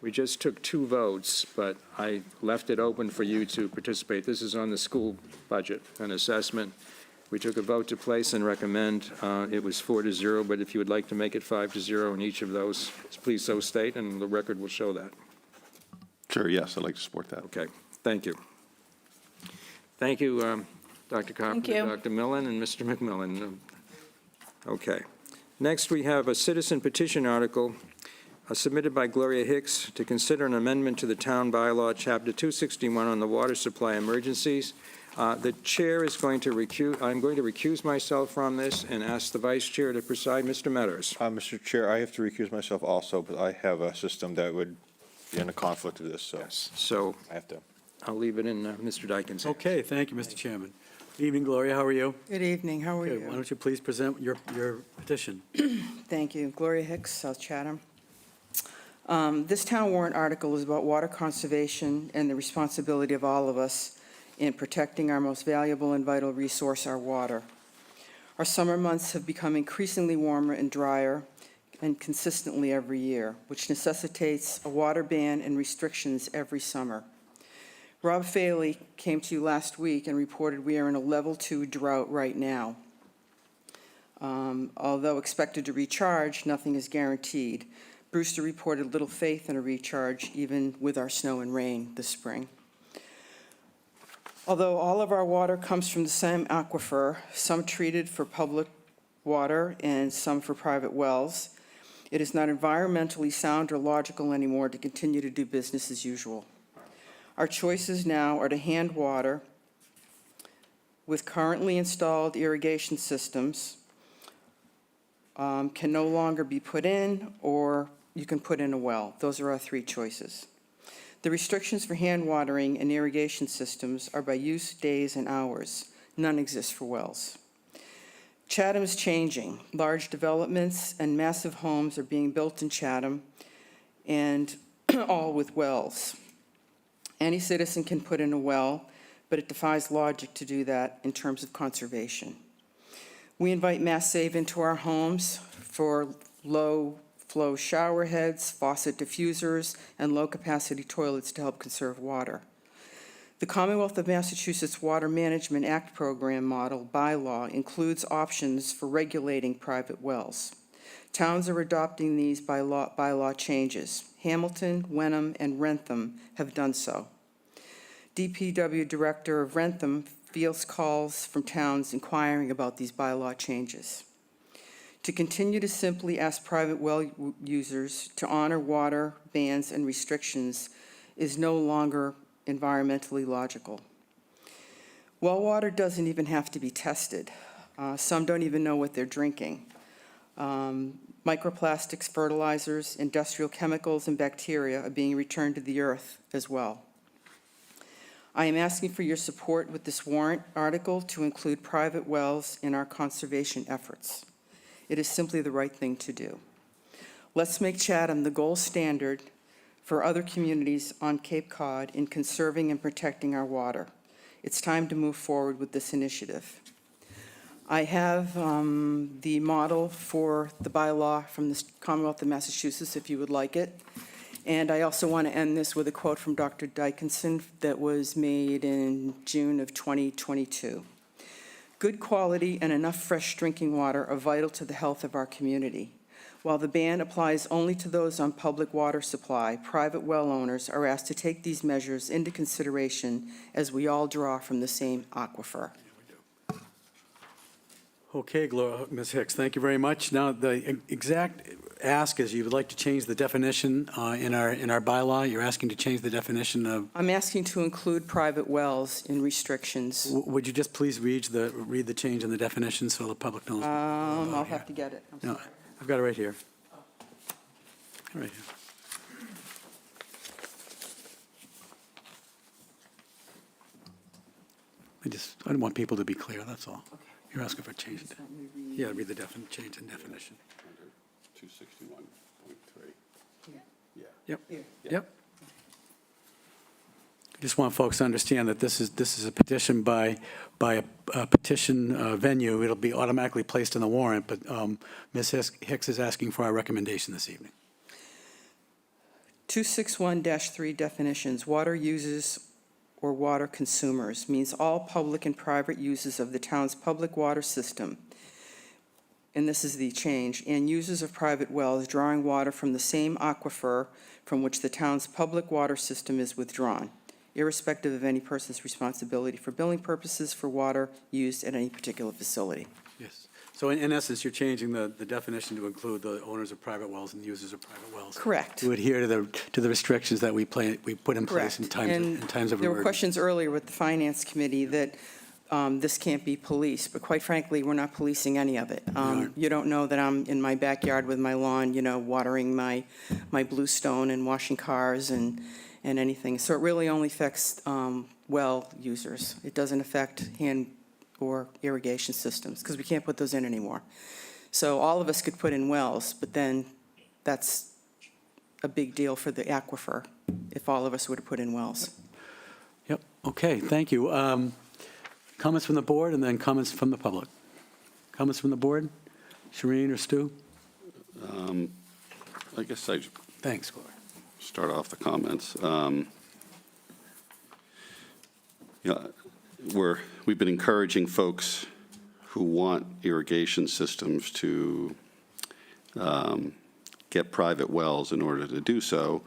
we just took 2 votes, but I left it open for you to participate. This is on the school budget and assessment. We took a vote to place and recommend. It was 4-0, but if you would like to make it 5-0 in each of those, please so state, and the record will show that. Sure, yes, I'd like to support that. Okay, thank you. Thank you, Dr. Carpenter, you. Dr. Millen, and Mr. McMillan. Okay. Next, we have a citizen petition article submitted by Gloria Hicks to consider an amendment to the town bylaw, Chapter 261, on the water supply emergencies. The chair is going to I'm going to recuse myself from this and ask the vice chair to preside. Mr. Metters. Mr. Chair, I have to recuse myself also, but I have a system that would be in a conflict of this, so So I have to. I'll leave it in Mr. Dykens' hands. Okay, thank you, Mr. Chairman. Good evening, Gloria, how are you? Good evening, how are Okay, why you? don't you please present your petition? Thank you. Gloria Hicks, South Chatham. This town warrant article is about water conservation and the responsibility of all of us in protecting our most valuable and vital resource, our water. Our summer months have become increasingly warmer and drier and consistently every year, which necessitates a water ban and restrictions every summer. Rob Faley came to you last week and reported we are in a level 2 drought right now. Although expected to recharge, nothing is guaranteed. Brewster reported little faith in a recharge, even with our snow and rain this spring. Although all of our water comes from the same aquifer, some treated for public water and some for private wells, it is not environmentally sound or logical anymore to continue to do business as usual. Our choices now are to hand water with currently installed irrigation systems, can no longer be put in, or you can put in a well. Those are our three choices. The restrictions for hand watering and irrigation systems are by use, days, and hours. None exist for wells. Chatham is changing. Large developments and massive homes are being built in Chatham, and all with wells. Any citizen can put in a well, but it defies logic to do that in terms of conservation. We invite mass save into our homes for low-flow shower heads, faucet diffusers, and low-capacity toilets to help conserve water. The Commonwealth of Massachusetts Water Management Act program model bylaw includes options for regulating private wells. Towns are adopting these bylaw changes. Hamilton, Wenham, and Rentham have done so. DPW Director of Rentham fields calls from towns inquiring about these bylaw changes. To continue to simply ask private well users to honor water bans and restrictions is no longer environmentally logical. Well water doesn't even have to be tested. Some don't even know what they're drinking. Microplastics, fertilizers, industrial chemicals, and bacteria are being returned to the earth as well. I am asking for your support with this warrant article to include private wells in our conservation efforts. It is simply the right thing to do. Let's make Chatham the gold standard for other communities on Cape Cod in conserving and protecting our water. It's time to move forward with this initiative. I have the model for the bylaw from the Commonwealth of Massachusetts, if you would like it. And I also want to end this with a quote from Dr. Dickinson that was made in June of 2022. Good quality and enough fresh drinking water are vital to the health of our community. While the ban applies only to those on public water supply, private well owners are asked to take these measures into consideration as we all draw from the same aquifer. Okay, Ms. Hicks, thank you very much. Now, the exact ask is you would like to change the definition in our bylaw. You're asking to change the definition of... I'm asking to include private wells in restrictions. Would you just please read the change in the definition so the public knows? I'll have to get it. I'm No, sorry. I've got it right here. Right here. I don't want people to be clear, that's all. You're asking for a change. Yeah, read the change in definition. 261.3. Yep, yep. I just want folks to understand that this is a petition by a petition venue. It'll be automatically placed in the warrant, but Ms. Hicks is asking for our recommendation this evening. 261-3 definitions. Water users or water consumers means all public and private uses of the town's public water system. And this is the change, and users of private wells drawing water from the same aquifer from which the town's public water system is withdrawn, irrespective of any person's responsibility for billing purposes for water used at any particular facility. Yes. So in essence, you're changing the definition to include the owners of private wells and users of private wells. Correct. To adhere to the restrictions that we put in place in times of emergency. There were questions earlier with the Finance Committee that this can't be policed, but quite frankly, we're not policing any of it. You don't know that I'm in my backyard with my lawn, watering my bluestone and washing cars and anything. So it really only affects well users. It doesn't affect hand or irrigation systems, because we can't put those in anymore. So all of us could put in wells, but then that's a big deal for the aquifer if all of us were to put in wells. Yep, okay, thank you. Comments from the board and then comments from the public. Comments from the board? Shereen or Stu? I guess I Thanks, Gloria. start off the comments. We've been encouraging folks who want irrigation systems to get private wells in order to do so,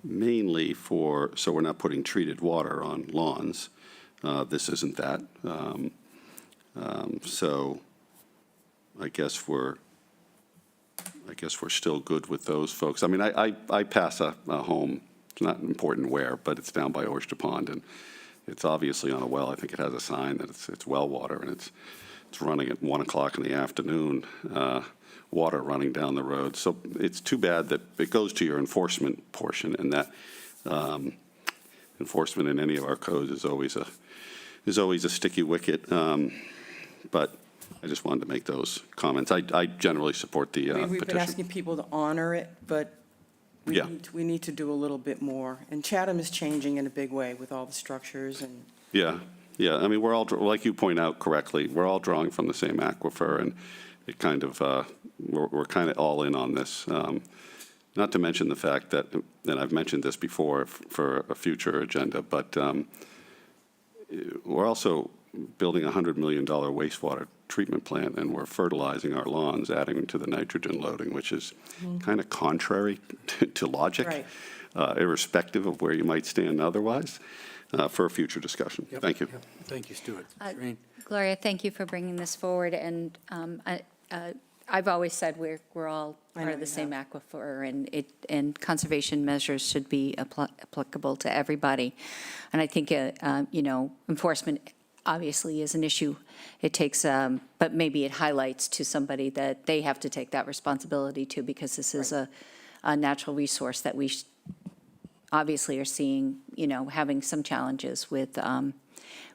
mainly so we're not putting treated water on lawns. This isn't that. So I guess we're still good with those folks. I mean, I pass a home, it's not important where, but it's down by Oyster Pond, and it's obviously on a well. I think it has a sign that it's well water, and it's running at 1 o'clock in the afternoon, water running down the road. So it's too bad that it goes to your enforcement portion, and that enforcement in any of our codes is always a sticky wicket. But I just wanted to make those comments. I generally support the We've been petition. asking people to honor it, but Yeah. we need to do a little bit more. And Chatham is changing in a big way with all the structures and. Yeah, yeah. I mean, we're all, like you point out correctly, we're all drawing from the same aquifer, and it kind of, we're kind of all in on this. Not to mention the fact that, and I've mentioned this before for a future agenda, but we're also building a $100 million wastewater treatment plant, and we're fertilizing our lawns, adding to the nitrogen loading, which is kind of contrary to logic, Right. Irrespective of where you might stand otherwise, for a future discussion. Yep, Thank you. yep. Thank you, Stuart. Uh, Shereen? Gloria, thank you for bringing this forward, and I've always said we're all I part know of the you same aquifer, and conservation measures should be applicable to everybody. And I think, enforcement obviously is an issue. It takes, but maybe it highlights to somebody that they have to take that responsibility too, because this is a natural resource that we obviously are seeing, having some challenges with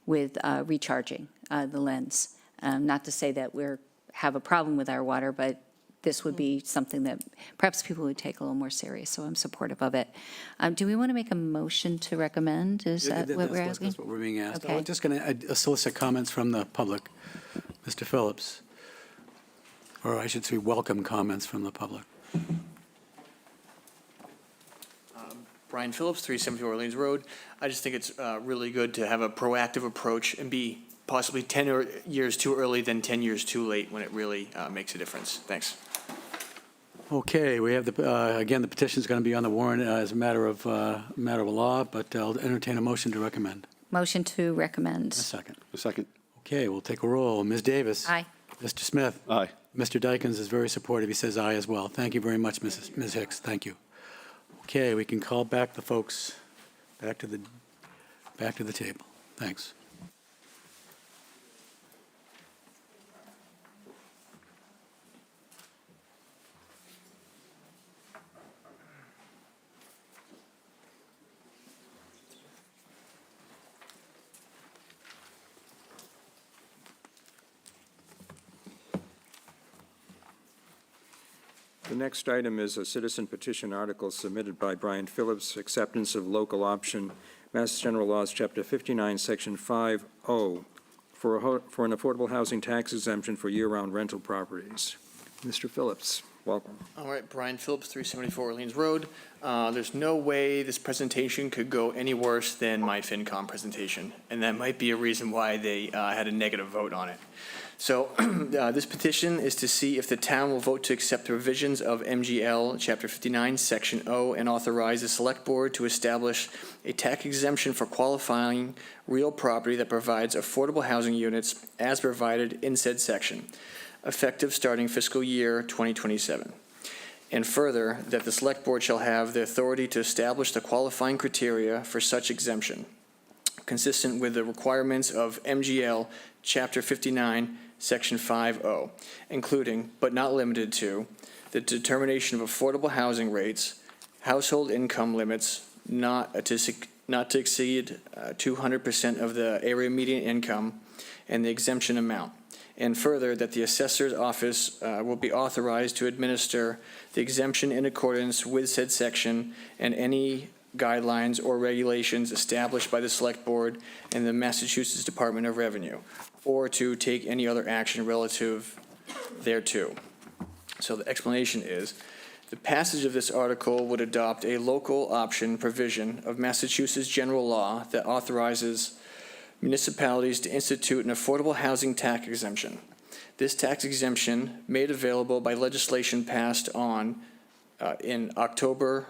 recharging the lens. Not to say that we're have a problem with our water, but this would be something that perhaps people would take a little more serious, so I'm supportive of it. Do we want to make a motion to recommend? Is that what we're asking? That's what we're being asked. Okay. I'm just going to solicit comments from the public. Mr. Phillips, or I should say welcome comments from the public. Brian Phillips, 370 Orleans Road. I just think it's really good to have a proactive approach and be possibly 10 years too early than 10 years too late when it really makes a difference. Thanks. Okay, we have again, the petition is going to be on the warrant as a matter of law, but I'll entertain a motion to recommend. Motion to A recommend. second. A second. Okay, we'll take a roll. Ms. Davis. Aye. Mr. Smith. Aye. Mr. Dykens is very supportive. He says aye as well. Thank you very much, Ms. Hicks. Thank you. Okay, we can call back the folks back to the table. Thanks. The next item is a citizen petition article submitted by Brian Phillips, acceptance of local option, Mass General Laws, Chapter 59, Section 5O, for an affordable housing tax exemption for year-round rental properties. Mr. Phillips, welcome. All right, Brian Phillips, 374 Orleans Road. There's no way this presentation could go any worse than my FinCom presentation, and that might be a reason why they had a negative vote on it. So this petition is to see if the town will vote to accept the revisions of MGL Chapter 59, Section O, and authorize the Select Board to establish a tax exemption for qualifying real property that provides affordable housing units as provided in said section, effective starting fiscal year 2027. And further, that the Select Board shall have the authority to establish the qualifying criteria for such exemption, consistent with the requirements of MGL Chapter 59, Section 5O, including, but not limited to, the determination of affordable housing rates, household income limits not to exceed 200% of the area median income, and the exemption amount. And further, that the assessor's office will be authorized to administer the exemption in accordance with said section and any guidelines or regulations established by the Select Board and the Massachusetts Department of Revenue, or to take any other action relative thereto. So the explanation is, the passage of this article would adopt a local option provision of Massachusetts general law that authorizes municipalities to institute an affordable housing tax exemption. This tax exemption, made available by legislation passed in October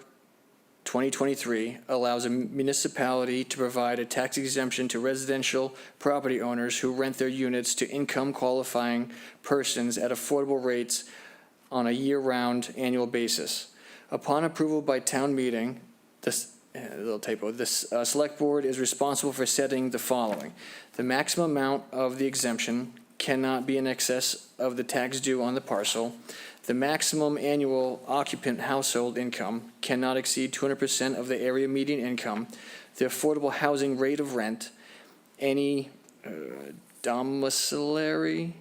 2023, allows a municipality to provide a tax exemption to residential property owners who rent their units to income qualifying persons at affordable rates on a year-round annual basis. Upon approval by town meeting, this select board is responsible for setting the following. The maximum amount of the exemption cannot be in excess of the tax due on the parcel. The maximum annual occupant household income cannot exceed 200% of the area median income. The affordable housing rate of rent, any domiciliary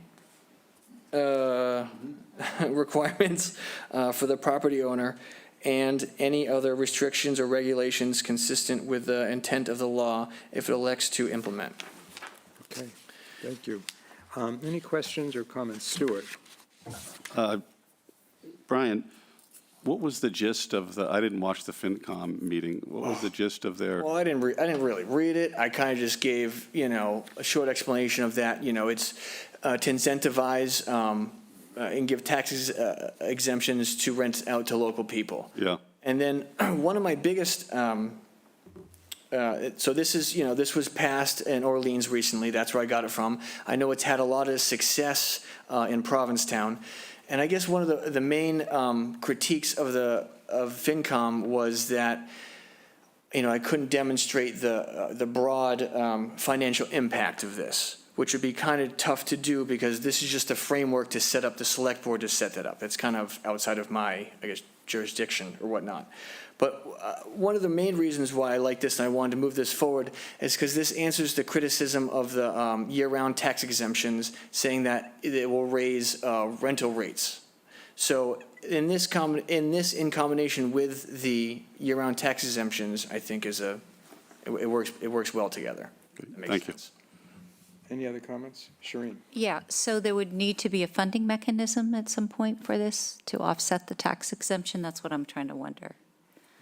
requirements for the property owner, and any other restrictions or regulations consistent with the intent of the law if it elects to implement. Okay, thank you. Any questions or comments? Stuart? Brian, what was the gist of I didn't watch the FinCom meeting. What was the gist of their? Well, I didn't really read it. I kind of just gave, a short explanation of that. It's to incentivize and give tax exemptions to rent out to local people. Yeah. And then one of my biggest, so this was passed in Orleans recently. That's where I got it from. I know it's had a lot of success in Provincetown. And I guess one of the main critiques of FinCom was that, I couldn't demonstrate the broad financial impact of this, which would be kind of tough to do because this is just a framework to set up the select board to set that up. It's kind of outside of my, jurisdiction or whatnot. But one of the main reasons why I like this and I wanted to move this forward is because this answers the criticism of the year-round tax exemptions, saying that it will raise rental rates. So in combination with the year-round tax exemptions, I think it works well together. That makes Thank sense. Any other comments? Shireen? Yeah, so there would need to be a funding mechanism at some point for this to offset the tax exemption? That's what I'm trying to wonder.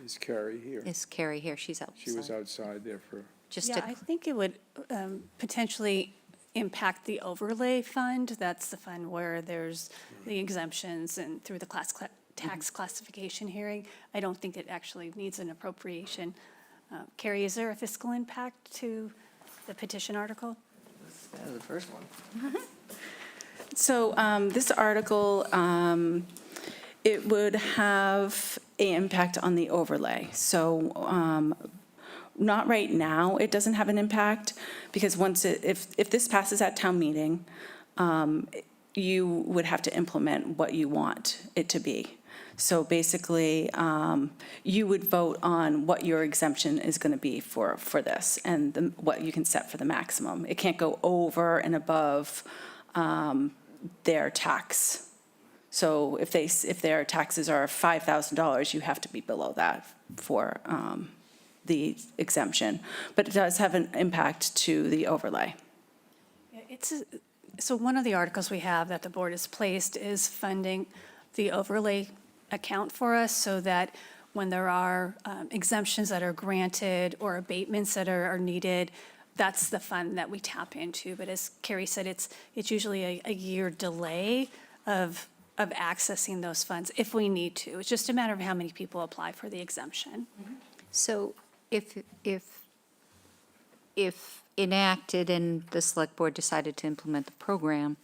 Is Carrie here? Is Carrie here? She's outside. She was outside there for, Just Yeah, to I think it would potentially impact the overlay fund. That's the fund where there's the exemptions and through the tax classification hearing. I don't think it actually needs an appropriation. Carrie, is there a fiscal impact to the petition article? That was the first one. So this article, it would have an impact on the overlay. So not right now, it doesn't have an impact, because if this passes at town meeting, you would have to implement what you want it to be. So basically, you would vote on what your exemption is going to be for this and what you can set for the maximum. It can't go over and above their tax. So if their taxes are $5,000, you have to be below that for the exemption. But it does have an impact to the overlay. So one of the articles we have that the board has placed is funding the overlay account for us, so that when there are exemptions that are granted or abatements that are needed, that's the fund that we tap into. But as Carrie said, it's usually a year delay of accessing those funds if we need to. It's just a matter of how many people apply for the exemption. So if enacted and the select board decided to implement the program,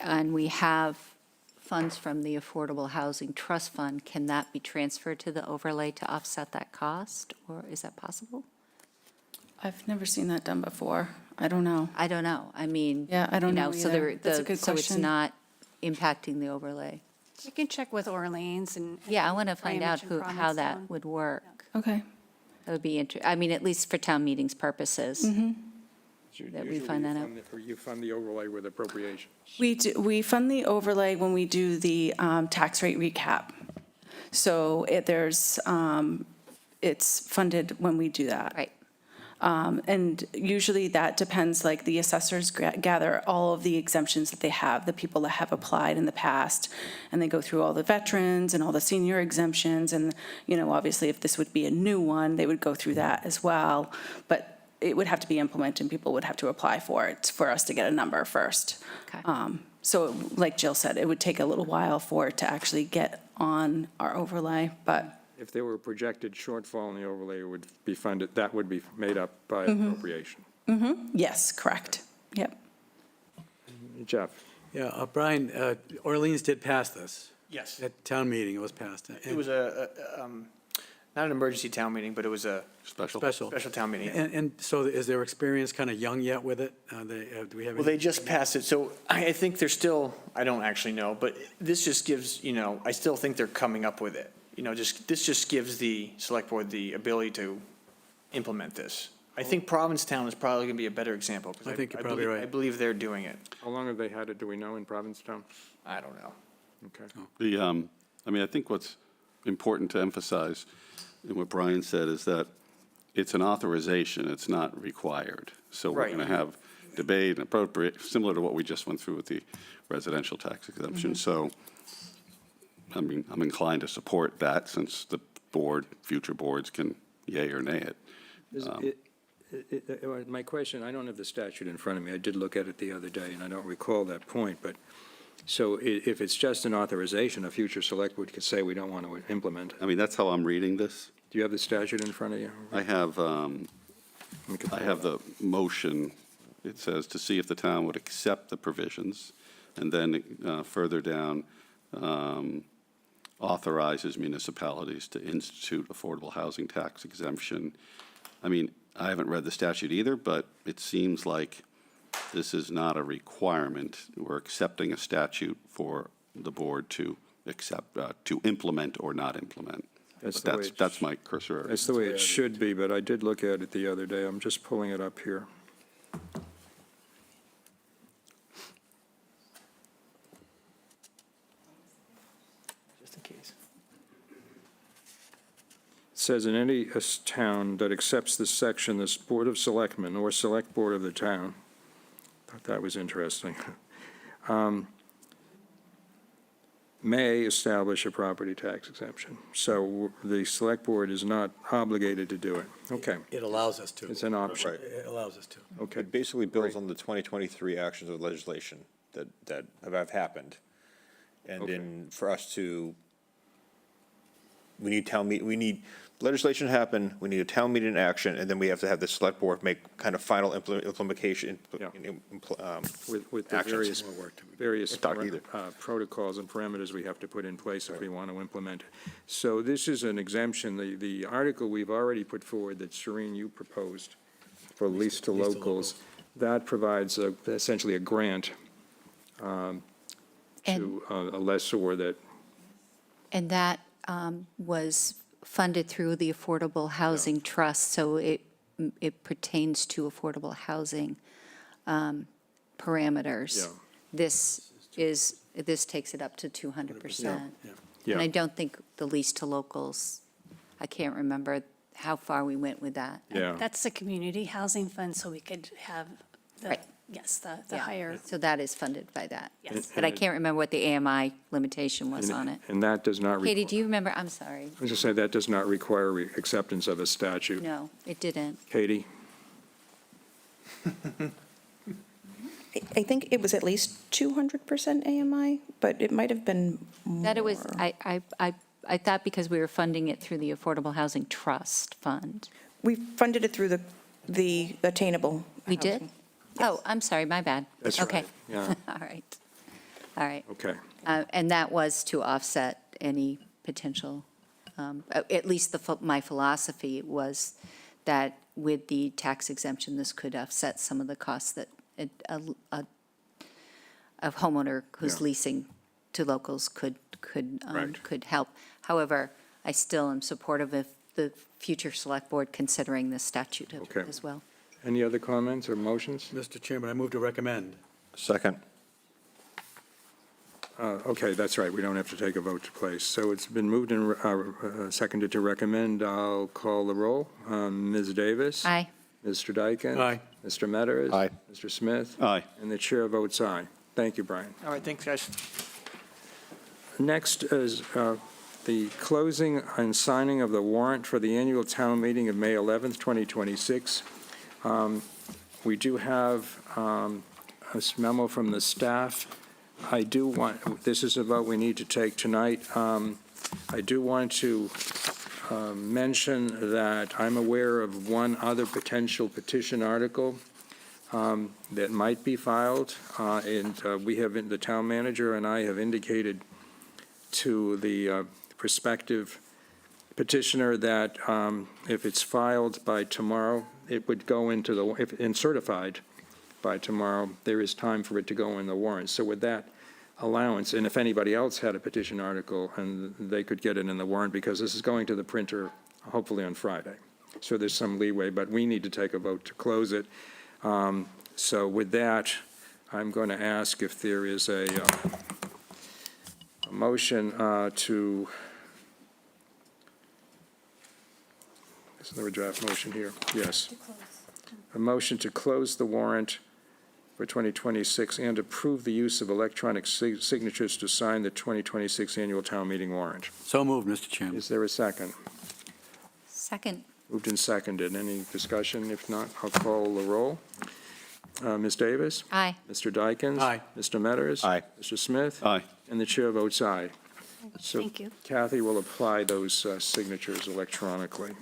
and we have funds from the Affordable Housing Trust Fund, can that be transferred to the overlay to offset that cost, or is that possible? I've never seen that done before. I don't know. I don't know. I mean, Yeah, I don't know so either. That's a good so it's question. not impacting the overlay. We can check with Orleans and. Yeah, I want to find out Ramage and how that Provincetown. would work. Okay. That would be I mean, at least for town meetings purposes. That we find that out. You fund the overlay with appropriation. We fund the overlay when we do the tax rate recap. So it's funded when we do that. Right. And usually that depends, like the assessors gather all of the exemptions that they have, the people that have applied in the past, and they go through all the veterans and all the senior exemptions, and, obviously if this would be a new one, they would go through that as well. But it would have to be implemented, and people would have to apply for it for us to get a number first. Okay. So like Jill said, it would take a little while for it to actually get on our overlay, but If there were a projected shortfall in the overlay, it would be funded, that would be made up by appropriation. yes, correct. Yep. Jeff? Yeah, Brian, Orleans did pass this. Yes. At town meeting, it was passed. It was not an emergency town meeting, but it was a Special. special town meeting. And so is their experience kind of young yet with it? Do we have? Well, they just passed it, so I think they're still, I don't actually know, but this just gives, I still think they're coming up with it. This just gives the select board the ability to implement this. I think Provincetown is probably going to be a better example. 'Cause I think you're probably right. I believe they're doing it. How long have they had it, do we know, in Provincetown? I don't know. Okay. I think what's important to emphasize in what Brian said is that it's an authorization, it's not required. So we're Right. going to have debate and appropriate, similar to what we just went through with the residential tax exemption. So, I'm inclined to support that since the future boards can yay or nay it. My question, I don't have the statute in front of me. I did look at it the other day, and I don't recall that point, but, so if it's just an authorization, a future select board could say we don't want to implement it. That's how I'm reading this. Do you have the statute in front of you? I have the motion. It says to see if the town would accept the provisions, and then further down, authorizes municipalities to institute affordable housing tax exemption. I haven't read the statute either, but it seems like this is not a requirement. We're accepting a statute for the board to accept, to implement or not implement. That's But the way that's my cursor. That's the way it should be, but I did look at it the other day. I'm just pulling it up here. Just in case. It says, in any town that accepts this section, this Board of Selectmen or Select Board of the town, thought that was interesting, may establish a property tax exemption. So the Select Board is not obligated to do it. Okay, It allows us to. it's an option. Right. It allows us to. Okay, It basically builds on the 2023 actions of legislation that have happened. And Okay. for us to, we need legislation to happen, we need a town meeting action, and then we have to have the select board make kind of final implementation. Yeah. With the actions. various Talk either. protocols and parameters we have to put in place if we want to implement it. So this is an exemption. The article we've already put forward that Shereen, you proposed for lease to locals, that provides essentially a grant to a lessor that, And that was funded through the Affordable Housing Trust, so it pertains to affordable housing parameters. Yeah. This takes it up to 200%. Yeah. And I don't think the lease to locals, I can't remember how far we went with that. yeah. That's the community housing fund, so we could have the, Right. yes, the Yeah. higher, So that is funded by that. yes. But I can't remember what the AMI limitation was on it. And that does not. Katie, do you remember? I'm sorry. I was going to say, that does not require acceptance of a statute. No, it didn't. Katie? I think it was at least 200% AMI, but it might have been more. That it was, I thought because we were funding it through the Affordable Housing Trust Fund. We funded it through the attainable. We did? housing. Oh, I'm sorry, my bad. That's Okay. right, yeah. All right. All right. Okay. And that was to offset any potential, at least my philosophy was that with the tax exemption, this could offset some of the costs that a homeowner who's Yeah. leasing to locals could help. However, I still am supportive of the future select board considering this statute Okay. as well. Any other comments or motions? Mr. Chairman, I move to recommend. Second. Okay, that's right, we don't have to take a vote to place. So it's been moved and seconded to recommend. I'll call the roll. Ms. Davis? Aye. Mr. Dyken? Aye. Mr. Metters? Aye. Mr. Smith? Aye. And the chair votes aye. Thank you, Brian. All right, thanks, guys. Next is the closing and signing of the warrant for the annual town meeting of May 11th, 2026. We do have a memo from the staff. I do want, this is a vote we need to take tonight. I do want to mention that I'm aware of one other potential petition article that might be filed, and we have, the town manager and I have indicated to the prospective petitioner that if it's filed by tomorrow, it would go into the, and certified by tomorrow, there is time for it to go in the warrant. So with that allowance, and if anybody else had a petition article, and they could get it in the warrant, because this is going to the printer hopefully on Friday. So there's some leeway, but we need to take a vote to close it. So with that, I'm going to ask if there is a motion to, is there a draft motion here? Yes. A motion to close the warrant for 2026 and approve the use of electronic signatures to sign the 2026 annual town meeting warrant. So moved, Mr. Chairman. Is there a second? Second. Moved and seconded. Any discussion? If not, I'll call the roll. Ms. Davis? Aye. Mr. Dykens? Aye. Mr. Metters? Aye. Mr. Smith? Aye. And the chair votes aye. So Thank you. Kathy will apply those signatures electronically.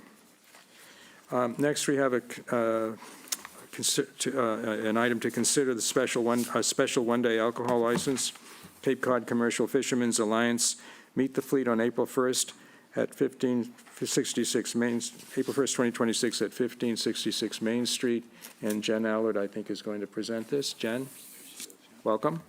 Next, we have an item to consider the special one-day alcohol license, Cape Cod Commercial Fishermen's Alliance, Meet the Fleet on April 1st at 1566 April 1st, 2026 at 1566 Main Street. And Jen Allard, I think, is going to present this. Jen, welcome.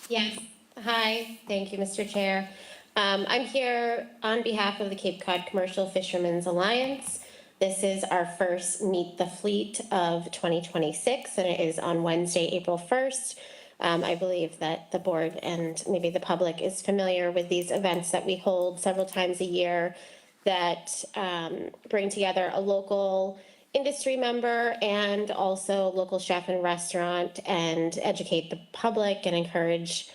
Yes. Hi. Thank you, Mr. Chair. I'm here on behalf of the Cape Cod Commercial Fishermen's Alliance. This is our first Meet the Fleet of 2026, and it is on Wednesday, April 1st. I believe that the board and maybe the public is familiar with these events that we hold several times a year that bring together a local industry member and also local chef and restaurant and educate the public and encourage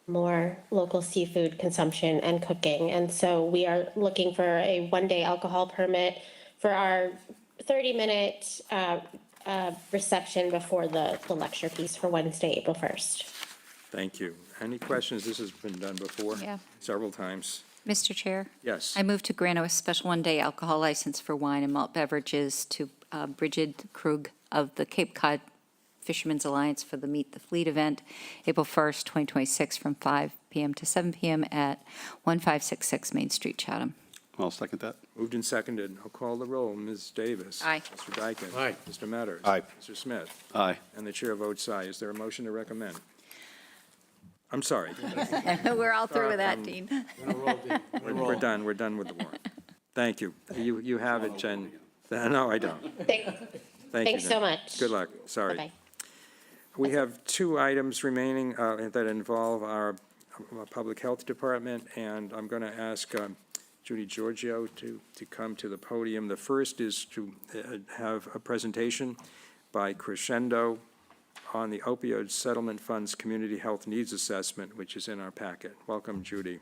more local seafood consumption and cooking. And so we are looking for a one-day alcohol permit for our 30-minute reception before the lecture piece for Wednesday, April 1st. Thank you. Any questions? This has been done before. Yeah. Several times. Mr. Chair? Yes. I move to grant a special one-day alcohol license for wine and malt beverages to Bridget Krug of the Cape Cod Fishermen's Alliance for the Meet the Fleet event, April 1st, 2026, from 5 p.m. to 7 p.m. at 1566 Main Street, Chatham. I'll second that. Moved and seconded. I'll call the roll. Ms. Davis. Aye. Mr. Dykens. Aye. Mr. Metters. Aye. Mr. Smith. Aye. And the chair votes aye. Is there a motion to recommend? I'm sorry. We're all through with that, Dean. We're done. We're done with the warrant. Thank you. You have it, Jen. No, I don't. Thank you. Thanks Jen. so much. Good luck. Sorry. Bye-bye. We have two items remaining that involve our Public Health Department, and I'm going to ask Judy Giorgio to come to the podium. The first is to have a presentation by Crescendo on the Opioid Settlement Fund's Community Health Needs Assessment, which is in our packet. Welcome, Judy.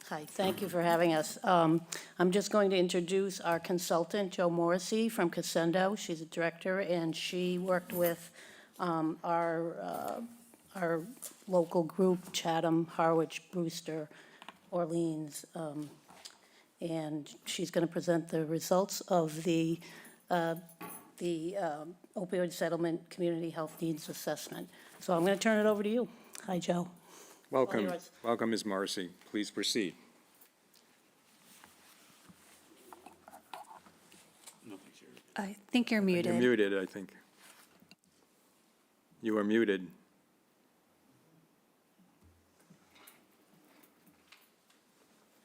Hi, thank you for having us. I'm just going to introduce our consultant, Jo Morrissey from Crescendo. She's a director, and she worked with our local group, Chatham, Harwich, Brewster, Orleans, and she's going to present the results of the opioid settlement community health needs assessment. So I'm going to turn it over to you. Hi, Jo. Welcome. yours. Welcome, Ms. Morrissey. Please proceed. I think you're muted. You're muted, I think. You are muted.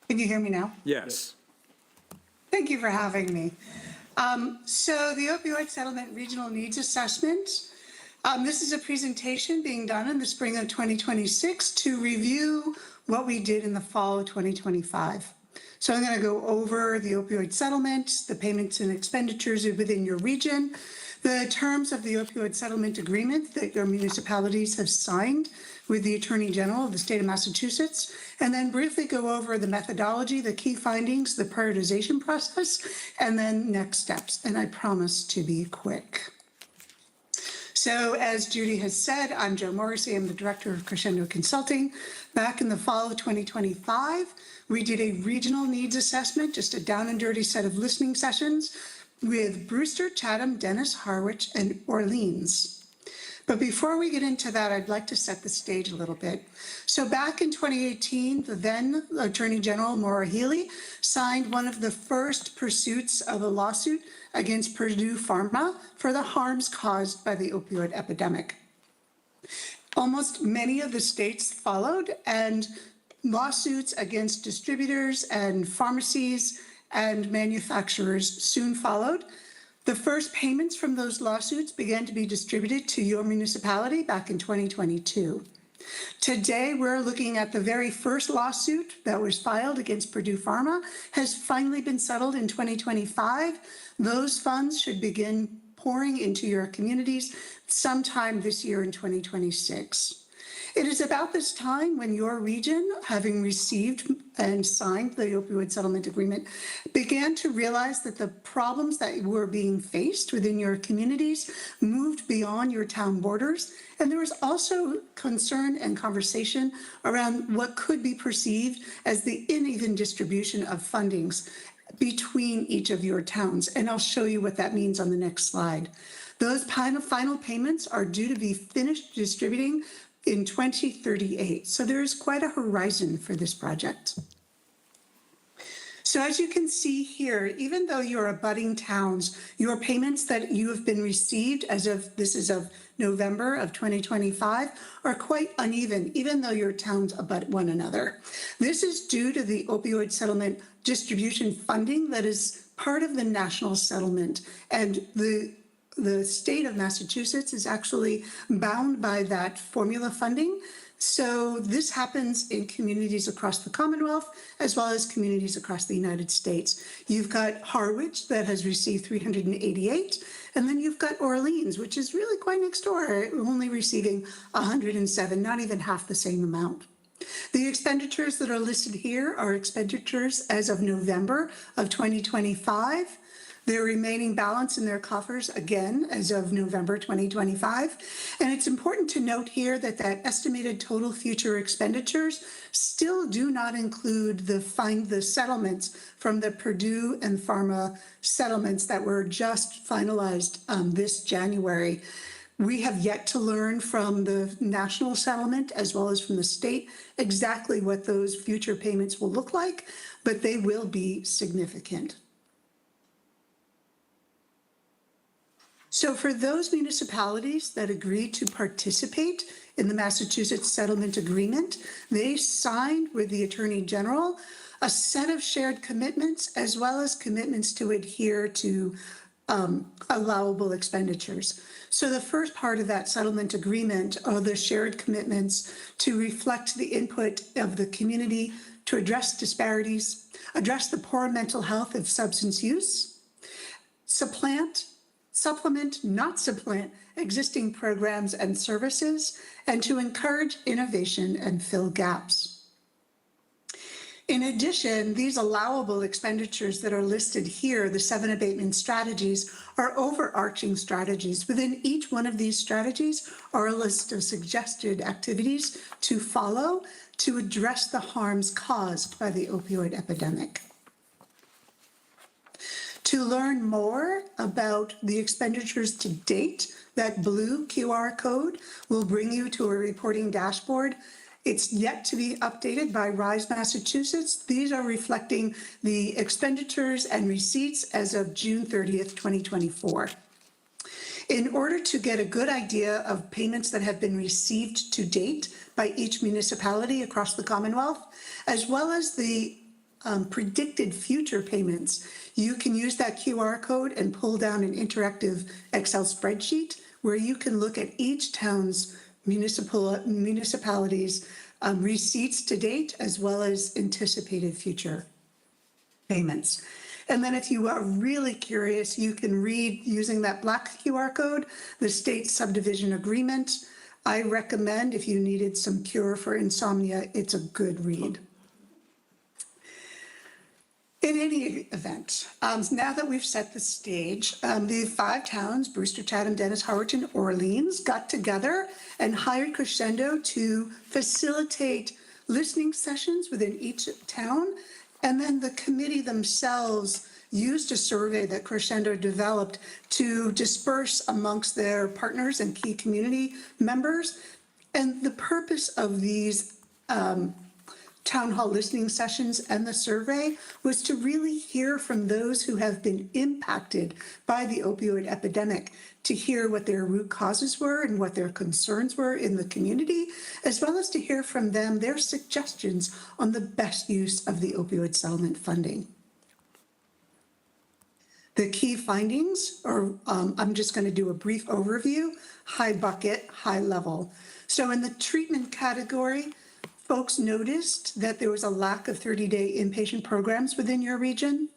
Can you hear me now? Yes. Thank you for having me. So the opioid settlement regional needs assessment, this is a presentation being done in the spring of 2026 to review what we did in the fall of 2025. So I'm going to go over the opioid settlement, the payments and expenditures within your region, the terms of the opioid settlement agreement that your municipalities have signed with the Attorney General of the state of Massachusetts, and then briefly go over the methodology, the key findings, the prioritization process, and then next steps. And I promise to be quick. So as Judy has said, I'm Joe Morrissey. I'm the director of Crescendo Consulting. Back in the fall of 2025, we did a regional needs assessment, just a down and dirty set of listening sessions with Brewster, Chatham, Dennis, Harwich, and Orleans. But before we get into that, I'd like to set the stage a little bit. So back in 2018, the then Attorney General, Maura Healey, signed one of the first pursuits of a lawsuit against Purdue Pharma for the harms caused by the opioid epidemic. Almost many of the states followed, and lawsuits against distributors and pharmacies and manufacturers soon followed. The first payments from those lawsuits began to be distributed to your municipality back in 2022. Today, we're looking at the very first lawsuit that was filed against Purdue Pharma has finally been settled in 2025. Those funds should begin pouring into your communities sometime this year in 2026. It is about this time when your region, having received and signed the opioid settlement agreement, began to realize that the problems that were being faced within your communities moved beyond your town borders. And there was also concern and conversation around what could be perceived as the uneven distribution of fundings between each of your towns. And I'll show you what that means on the next slide. Those final payments are due to be finished distributing in 2038. So there is quite a horizon for this project. So as you can see here, even though you're abutting towns, your payments that you have been received this is of November of 2025, are quite uneven, even though your towns abut one another. This is due to the opioid settlement distribution funding that is part of the national settlement, and the state of Massachusetts is actually bound by that formula funding. So this happens in communities across the Commonwealth, as well as communities across the United States. You've got Harwich that has received 388, and then you've got Orleans, which is really quite next door, only receiving 107, not even half the same amount. The expenditures that are listed here are expenditures as of November of 2025. Their remaining balance in their coffers, again, as of November 2025. And it's important to note here that estimated total future expenditures still do not include the settlements from the Purdue and Pharma settlements that were just finalized this January. We have yet to learn from the national settlement as well as from the state exactly what those future payments will look like, but they will be significant. So for those municipalities that agreed to participate in the Massachusetts Settlement Agreement, they signed with the Attorney General a set of shared commitments as well as commitments to adhere to allowable expenditures. So the first part of that settlement agreement are the shared commitments to reflect the input of the community to address disparities, address the poor mental health of substance use, supplement, not supplant, existing programs and services, and to encourage innovation and fill gaps. In addition, these allowable expenditures that are listed here, the 7 abatement strategies, are overarching strategies. Within each one of these strategies are a list of suggested activities to follow to address the harms caused by the opioid epidemic. To learn more about the expenditures to date, that blue QR code will bring you to a reporting dashboard. It's yet to be updated by RISE Massachusetts. These are reflecting the expenditures and receipts as of June 30th, 2024. In order to get a good idea of payments that have been received to date by each municipality across the Commonwealth, as well as the predicted future payments, you can use that QR code and pull down an interactive Excel spreadsheet where you can look at each town's municipalities' receipts to date, as well as anticipated future payments. And then if you are really curious, you can read, using that black QR code, the state subdivision agreement, I recommend, if you needed some cure for insomnia, it's a good read. In any event, now that we've set the stage, the 5 towns, Brewster, Chatham, Dennis, Harwich, and Orleans, got together and hired Crescendo to facilitate listening sessions within each town. And then the committee themselves used a survey that Crescendo developed to disperse amongst their partners and key community members. And the purpose of these town hall listening sessions and the survey was to really hear from those who have been impacted by the opioid epidemic, to hear what their root causes were and what their concerns were in the community, as well as to hear from them their suggestions on the best use of the opioid settlement funding. The key findings are, I'm just going to do a brief overview, high bucket, high level. So in the treatment category, folks noticed that there was a lack of 30-day inpatient programs within your region.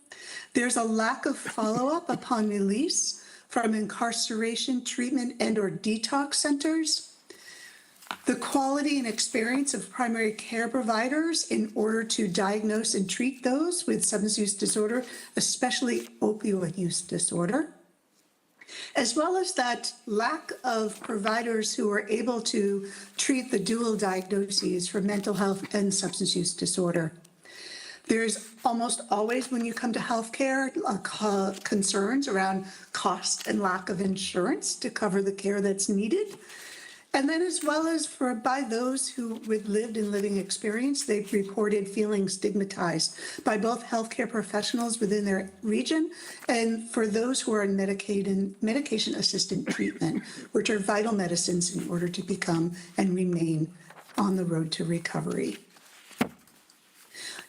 There's a lack of follow-up upon release from incarceration, treatment, and/or detox centers. The quality and experience of primary care providers in order to diagnose and treat those with substance use disorder, especially opioid use disorder, as well as that lack of providers who are able to treat the dual diagnoses for mental health and substance use disorder. There's almost always, when you come to healthcare, concerns around cost and lack of insurance to cover the care that's needed. And then as well as by those who with lived and living experience, they've reported feeling stigmatized by both healthcare professionals within their region and for those who are in medication-assisted treatment, which are vital medicines in order to become and remain on the road to recovery.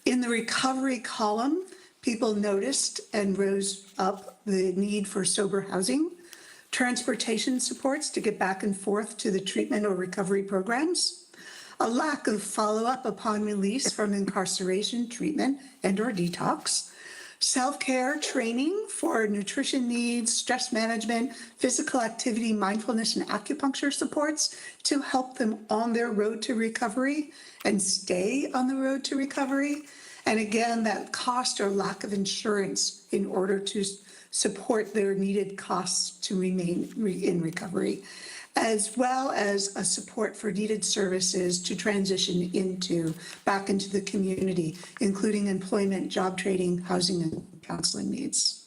In the recovery column, people noticed and rose up the need for sober housing, transportation supports to get back and forth to the treatment or recovery programs, a lack of follow-up upon release from incarceration, treatment, and/or detox, self-care training for nutrition needs, stress management, physical activity, mindfulness, and acupuncture supports to help them on their road to recovery and stay on the road to recovery. And again, that cost or lack of insurance in order to support their needed costs to remain in recovery, as well as a support for needed services to transition back into the community, including employment, job training, housing, and counseling needs.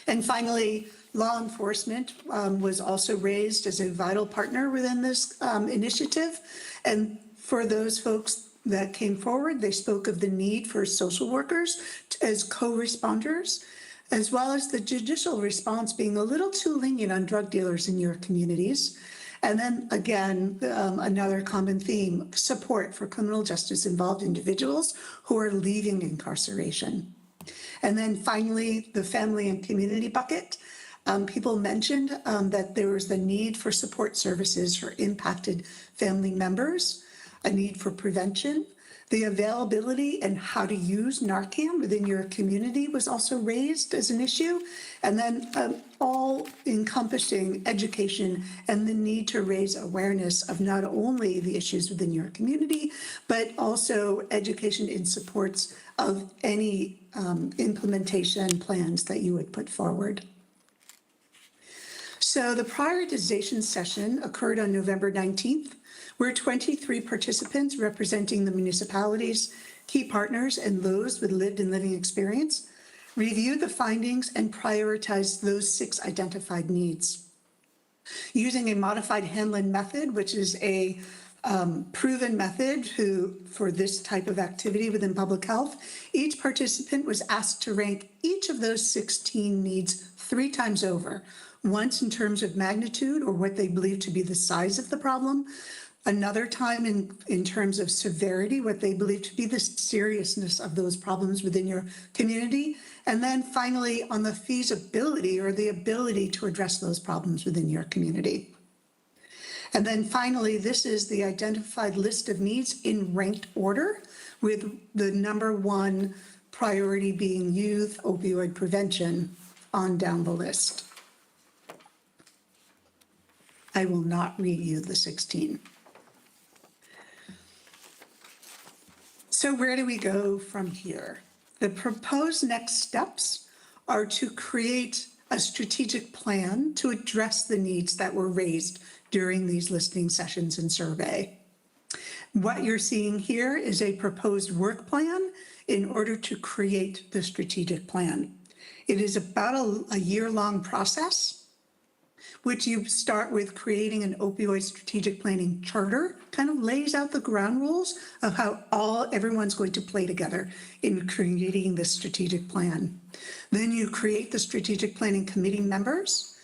And finally, law enforcement was also raised as a vital partner within this initiative. And for those folks that came forward, they spoke of the need for social workers as co-responders, as well as the judicial response being a little too lenient on drug dealers in your communities. And then again, another common theme, support for criminal justice involved individuals who are leaving incarceration. And then finally, the family and community bucket. People mentioned that there was the need for support services for impacted family members, a need for prevention. The availability and how to use Narcan within your community was also raised as an issue. And then all encompassing education and the need to raise awareness of not only the issues within your community, but also education in supports of any implementation plans that you would put forward. So the prioritization session occurred on November 19th. Where 23 participants representing the municipalities, key partners, and those with lived and living experience reviewed the findings and prioritized those 6 identified needs. Using a modified Hanlon method, which is a proven method for this type of activity within public health, each participant was asked to rank each of those 16 needs 3 times over, once in terms of magnitude or what they believe to be the size of the problem, another time in terms of severity, what they believe to be the seriousness of those problems within your community, and then finally on the feasibility or the ability to address those problems within your community. And then finally, this is the identified list of needs in ranked order, with the number 1 priority being youth opioid prevention on down the list. I will not read you the 16. So where do we go from here? The proposed next steps are to create a strategic plan to address the needs that were raised during these listening sessions and survey. What you're seeing here is a proposed work plan in order to create the strategic plan. It is about a year-long process, which you start with creating an opioid strategic planning charter, kind of lays out the ground rules of how everyone's going to play together in creating this strategic plan. Then you create the strategic planning committee members.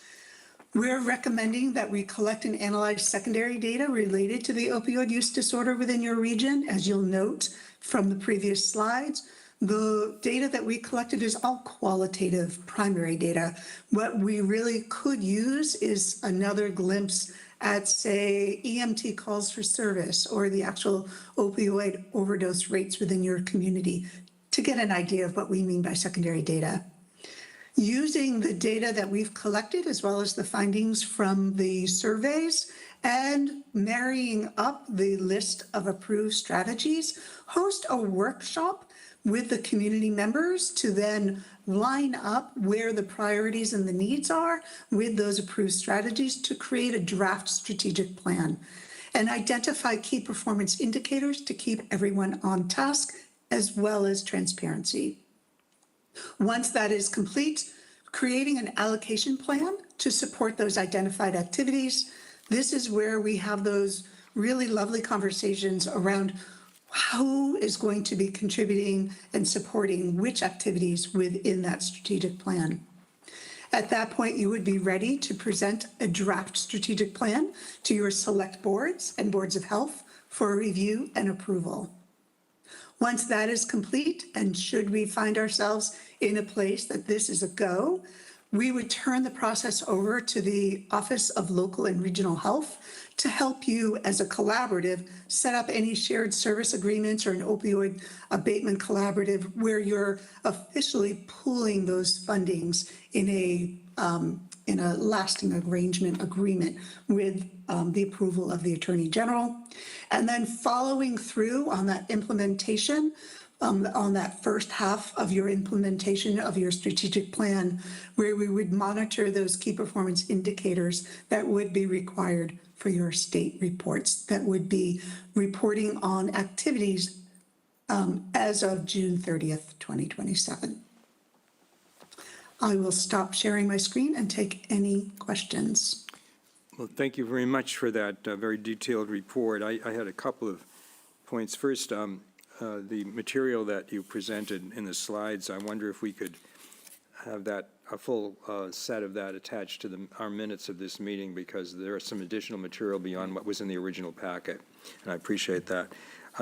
We're recommending that we collect and analyze secondary data related to the opioid use disorder within your region. As you'll note from the previous slides, the data that we collected is all qualitative primary data. What we really could use is another glimpse at, say, EMT calls for service or the actual opioid overdose rates within your community to get an idea of what we mean by secondary data. Using the data that we've collected as well as the findings from the surveys and marrying up the list of approved strategies, host a workshop with the community members to then line up where the priorities and the needs are with those approved strategies to create a draft strategic plan and identify key performance indicators to keep everyone on task as well as transparency. Once that is complete, creating an allocation plan to support those identified activities. This is where we have those really lovely conversations around who is going to be contributing and supporting which activities within that strategic plan. At that point, you would be ready to present a draft strategic plan to your select boards and boards of health for review and approval. Once that is complete, and should we find ourselves in a place that this is a go, we would turn the process over to the Office of Local and Regional Health to help you as a collaborative set up any shared service agreements or an opioid abatement collaborative where you're officially pooling those fundings in a lasting arrangement agreement with the approval of the Attorney General. And then following through on that implementation, on that first half of your implementation of your strategic plan, where we would monitor those key performance indicators that would be required for your state reports, that would be reporting on activities as of June 30th, 2027. I will stop sharing my screen and take any questions. Well, thank you very much for that very detailed report. I had a couple of points. First, the material that you presented in the slides, I wonder if we could have that, a full set of that attached to our minutes of this meeting, because there is some additional material beyond what was in the original packet, and I appreciate that.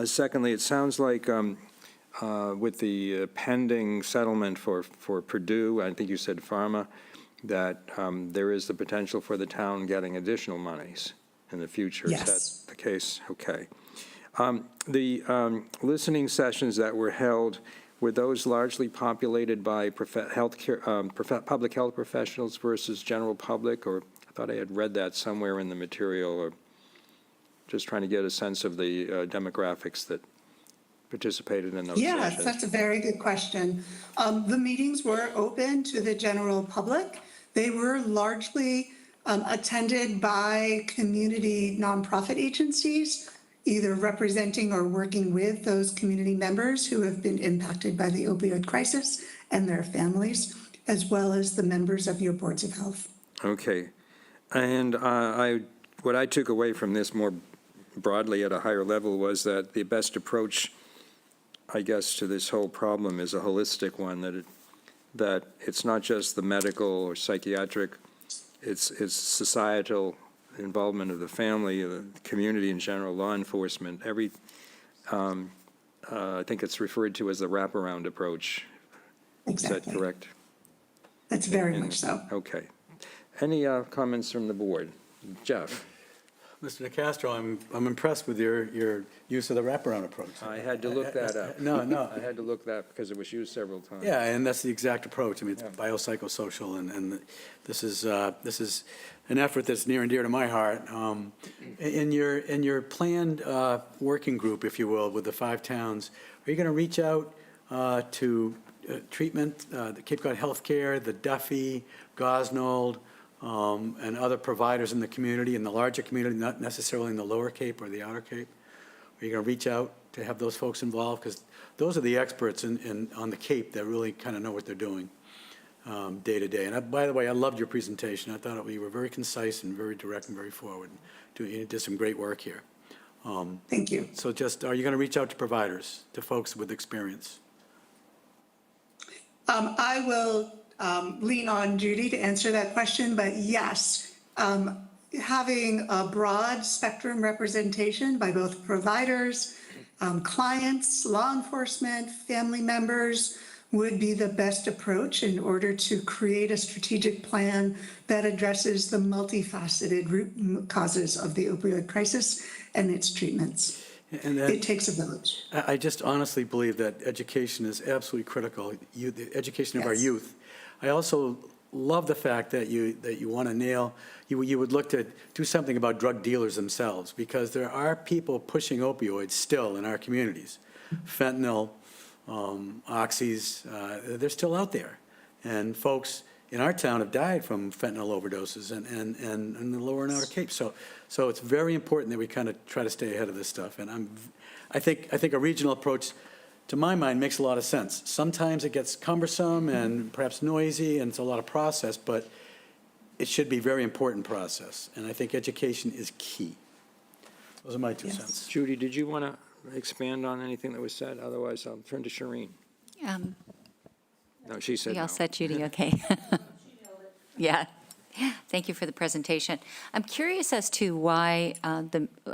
Secondly, it sounds like with the pending settlement for Purdue, I think you said pharma, that there is the potential for the town getting additional monies in the future. Yes. Is that the case? Okay. The listening sessions that were held, were those largely populated by public health professionals versus general public? Or I thought I had read that somewhere in the material, or just trying to get a sense of the demographics that participated in those Yes, sessions. that's a very good question. The meetings were open to the general public. They were largely attended by community nonprofit agencies, either representing or working with those community members who have been impacted by the opioid crisis and their families, as well as the members of your boards of health. Okay. And what I took away from this more broadly at a higher level was that the best approach, I guess, to this whole problem is a holistic one, that it's not just the medical or psychiatric, it's societal involvement of the family, the community in general, law enforcement, I think it's referred to as the wraparound approach. Exactly. Is that correct? That's very much so. Okay. Any comments from the board? Jeff? Mr. Nacastro, I'm impressed with your use of the wraparound approach. I had to look that up. No. I had to look that because it was used several times. Yeah, and that's the exact approach. I mean, it's biopsychosocial, and this is an effort that's near and dear to my heart. In your planned working group, if you will, with the 5 towns, are you going to reach out to treatment, the Cape Cod Healthcare, the Duffy, Gosnold, and other providers in the community, in the larger community, not necessarily in the Lower Cape or the Outer Cape? Are you going to reach out to have those folks involved? Because those are the experts on the Cape that really kind of know what they're doing day to day. And by the way, I loved your presentation. I thought you were very concise and very direct and very forward. You did some great work here. Thank you. So just, are you going to reach out to providers, to folks with experience? I will lean on Judy to answer that question, but yes, having a broad spectrum representation by both providers, clients, law enforcement, family members would be the best approach in order to create a strategic plan that addresses the multifaceted root causes of the opioid crisis and its treatments. And that, it takes a village. I just honestly believe that education is absolutely critical, the education of our youth. I also love the fact that you want to nail, you would look to do something about drug dealers themselves, because there are people pushing opioids still in our communities. Fentanyl, oxys, they're still out there. And folks in our town have died from fentanyl overdoses and the Lower and Outer Cape. So it's very important that we kind of try to stay ahead of this stuff. And I think a regional approach, to my mind, makes a lot of sense. Sometimes it gets cumbersome and perhaps noisy, and it's a lot of process, but it should be a very important process. And I think education is key. Those are my 2 cents. Judy, did you want to expand on anything that was said? Otherwise, I'll turn to Shireen. No, she said We all no. set, Judy, okay. Yeah. Thank you for the presentation. I'm curious as to why,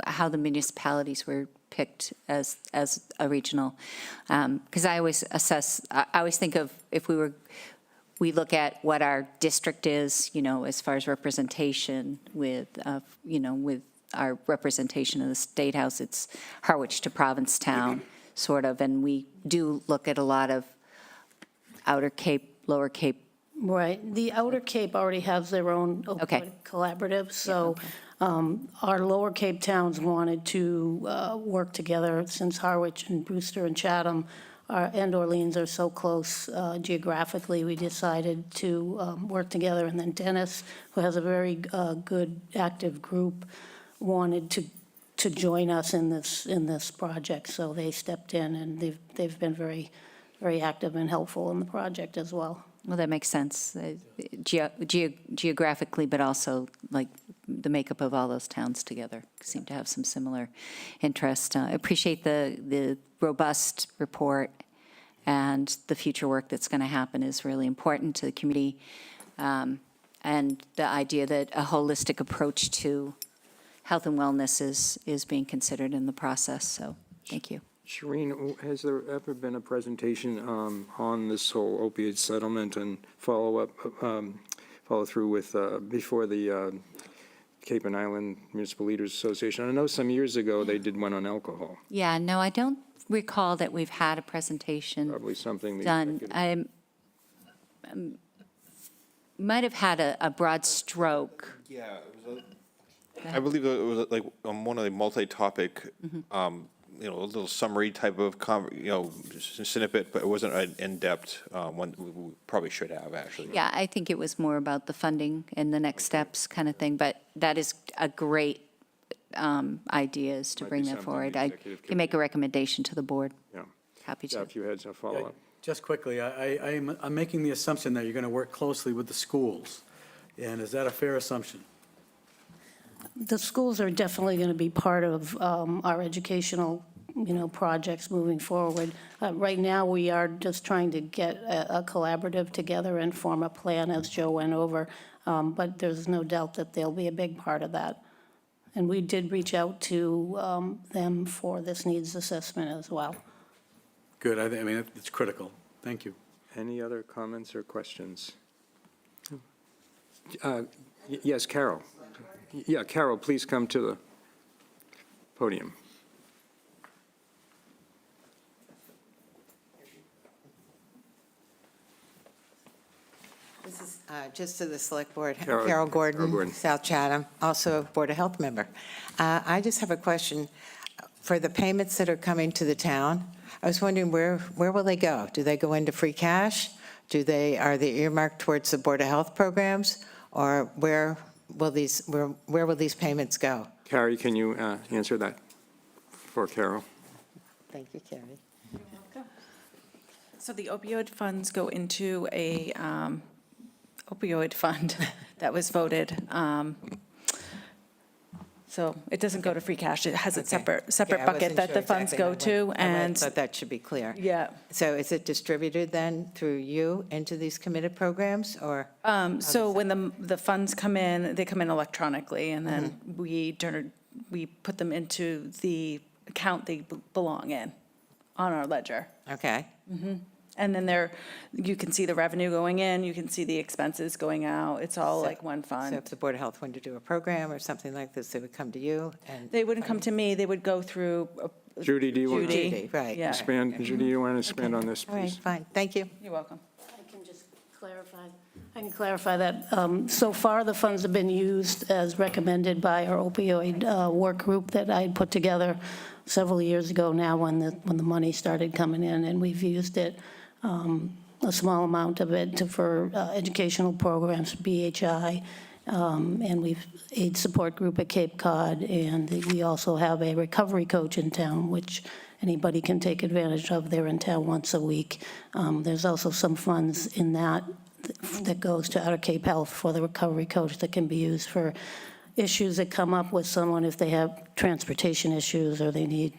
how the municipalities were picked as a regional, because I always think of, if we look at what our district is, as far as representation with our representation of the State House, it's Harwich to Provincetown, sort of, and we do look at a lot of Outer Cape, Lower Cape. Right. The Outer Cape already has their own opioid collaborative, so our Lower Cape towns wanted to work together, since Harwich and Brewster and Chatham and Orleans are so close geographically. We decided to work together, and then Dennis, who has a very good active group, wanted to join us in this project, so they stepped in, and they've been very, very active and helpful in the project as well. Well, that makes sense, geographically, but also like the makeup of all those towns together seem to have some similar interest. I appreciate the robust report, and the future work that's going to happen is really important to the community, and the idea that a holistic approach to health and wellness is being considered in the process, so thank you. Shireen, has there ever been a presentation on this whole opioid settlement and follow through with, before the Cape and Island Municipal Leaders Association? I know some years ago they did one on alcohol. Yeah, no, I don't recall that we've had a presentation Probably something done. I might have had a broad stroke. Yeah, I believe it was like one of the multi-topic, a little summary type of, snippet, but it wasn't an in-depth one. We probably should have, actually. Yeah, I think it was more about the funding and the next steps kind of thing, but that is a great idea, is to bring that forward. I can make a recommendation to the board. Yeah. Happy to. Yeah, if you had some follow-up. Just quickly, I'm making the assumption that you're going to work closely with the schools, and is that a fair assumption? The schools are definitely going to be part of our educational, projects moving forward. Right now, we are just trying to get a collaborative together and form a plan, as Joe went over, but there's no doubt that they'll be a big part of that. And we did reach out to them for this needs assessment as well. Good, I mean, it's critical. Thank you. Any other comments or questions? Yes, Carol. Yeah, Carol, please come to podium. This is just to the Select Board. Carol Carol Gordon. Gordon, South Chatham, also Board of Health member. I just have a question. For the payments that are coming to the town, I was wondering where will they go? Do they go into free cash? Are they earmarked towards the Board of Health programs? Or where will these payments go? Carrie, can you answer that for Carol? Thank you, Carrie. So the opioid funds go into a opioid fund that was voted. So it doesn't go to free cash. It has a separate Yeah, I bucket wasn't that sure the funds exactly go how to. I And thought that should be clear. yeah. So is it distributed then through you into these committed programs, or? So when the funds come in, they come in electronically, and then we put them into the account they belong in on our ledger. Okay. And then you can see the revenue going in, you can see the expenses going out. It's all like one fund. So if the Board of Health wanted to do a program or something like this, they would come to you and? They wouldn't come to me, they would go through Judy, do you want to Judy, right. Yeah. expand? Judy, you want to expand on this, All right, please? fine, thank you. You're welcome. I can just clarify. I can clarify that so far the funds have been used as recommended by our opioid work group that I put together several years ago now when the money started coming in, and we've used it, a small amount of it for educational programs, BHI, and we've aid support group at Cape Cod, and we also have a recovery coach in town, which anybody can take advantage of. They're in town once a week. There's also some funds in that goes to Outer Cape Health for the recovery coach that can be used for issues that come up with someone if they have transportation issues or they need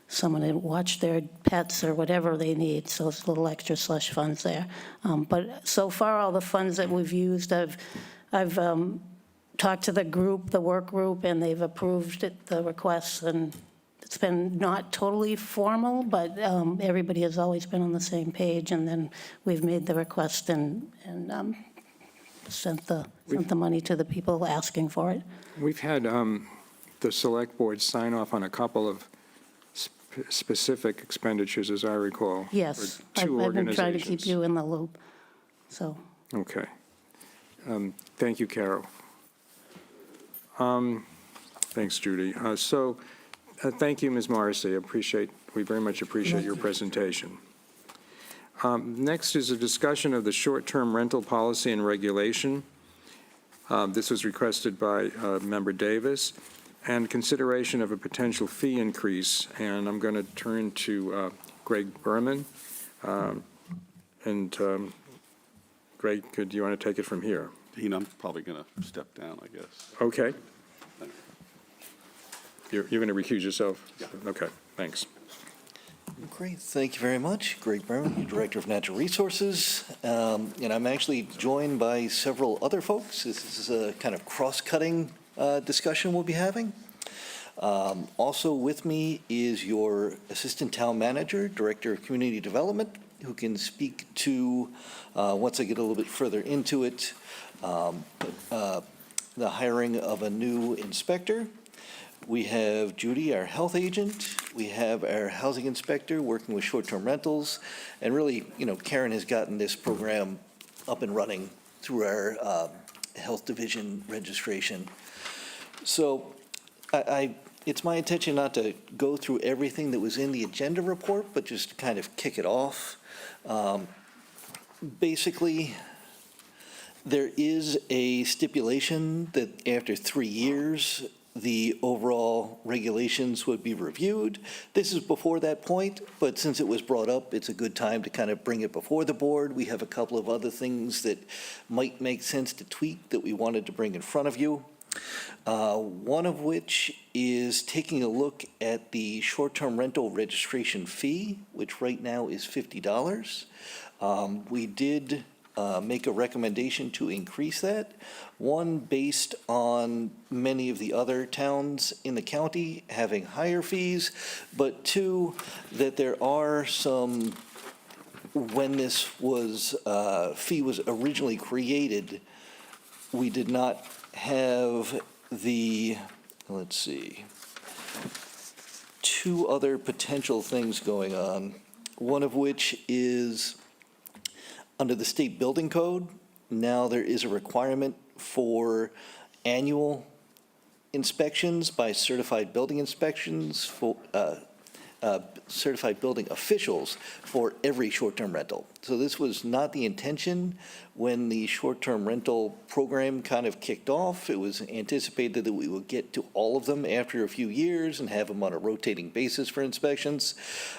someone to watch their pets or whatever they need. So it's a little extra slush funds there. But so far, all the funds that we've used, I've talked to the group, the work group, and they've approved the requests, and it's been not totally formal, but everybody has always been on the same page, and then we've made the request and sent the money to the people asking for it. We've had the Select Board sign off on a couple of specific expenditures, as I recall. Yes, for two I've been trying to keep organizations. you in the loop, so. Okay. Thank you, Carol. Thanks, Judy. Thank you, Ms. Morrissey. We very much appreciate your presentation. Next is a discussion of the short-term rental policy and regulation. This was requested by Member Davis, and consideration of a potential fee increase. And I'm going to turn to Greg Berman. Greg, do you want to take it from here? Dean, I'm probably going to step down, I guess. Okay. You're going to recuse yourself? Yeah. Okay, thanks. Great, thank you very much. Greg Berman, Director of Natural Resources. And I'm actually joined by several other folks. This is a kind of cross-cutting discussion we'll be having. Also with me is your Assistant Town Manager, Director of Community Development, who can speak to, once I get a little bit further into it, the hiring of a new inspector. We have Judy, our health agent. We have our housing inspector working with short-term rentals. And really, Karen has gotten this program up and running through our health division registration. So it's my intention not to go through everything that was in the agenda report, but just to kind of kick it off. Basically, there is a stipulation that after 3 years, the overall regulations would be reviewed. This is before that point, but since it was brought up, it's a good time to kind of bring it before the board. We have a couple of other things that might make sense to tweak that we wanted to bring in front of you. One of which is taking a look at the short-term rental registration fee, which right now is $50. We did make a recommendation to increase that. One, based on many of the other towns in the county having higher fees, but two, that there are some, when this fee was originally created, we did not have the, let's see, two other potential things going on, one of which is under the state building code. Now there is a requirement for annual inspections by certified building inspections for certified building officials for every short-term rental. So this was not the intention when the short-term rental program kind of kicked off. It was anticipated that we would get to all of them after a few years and have them on a rotating basis for inspections.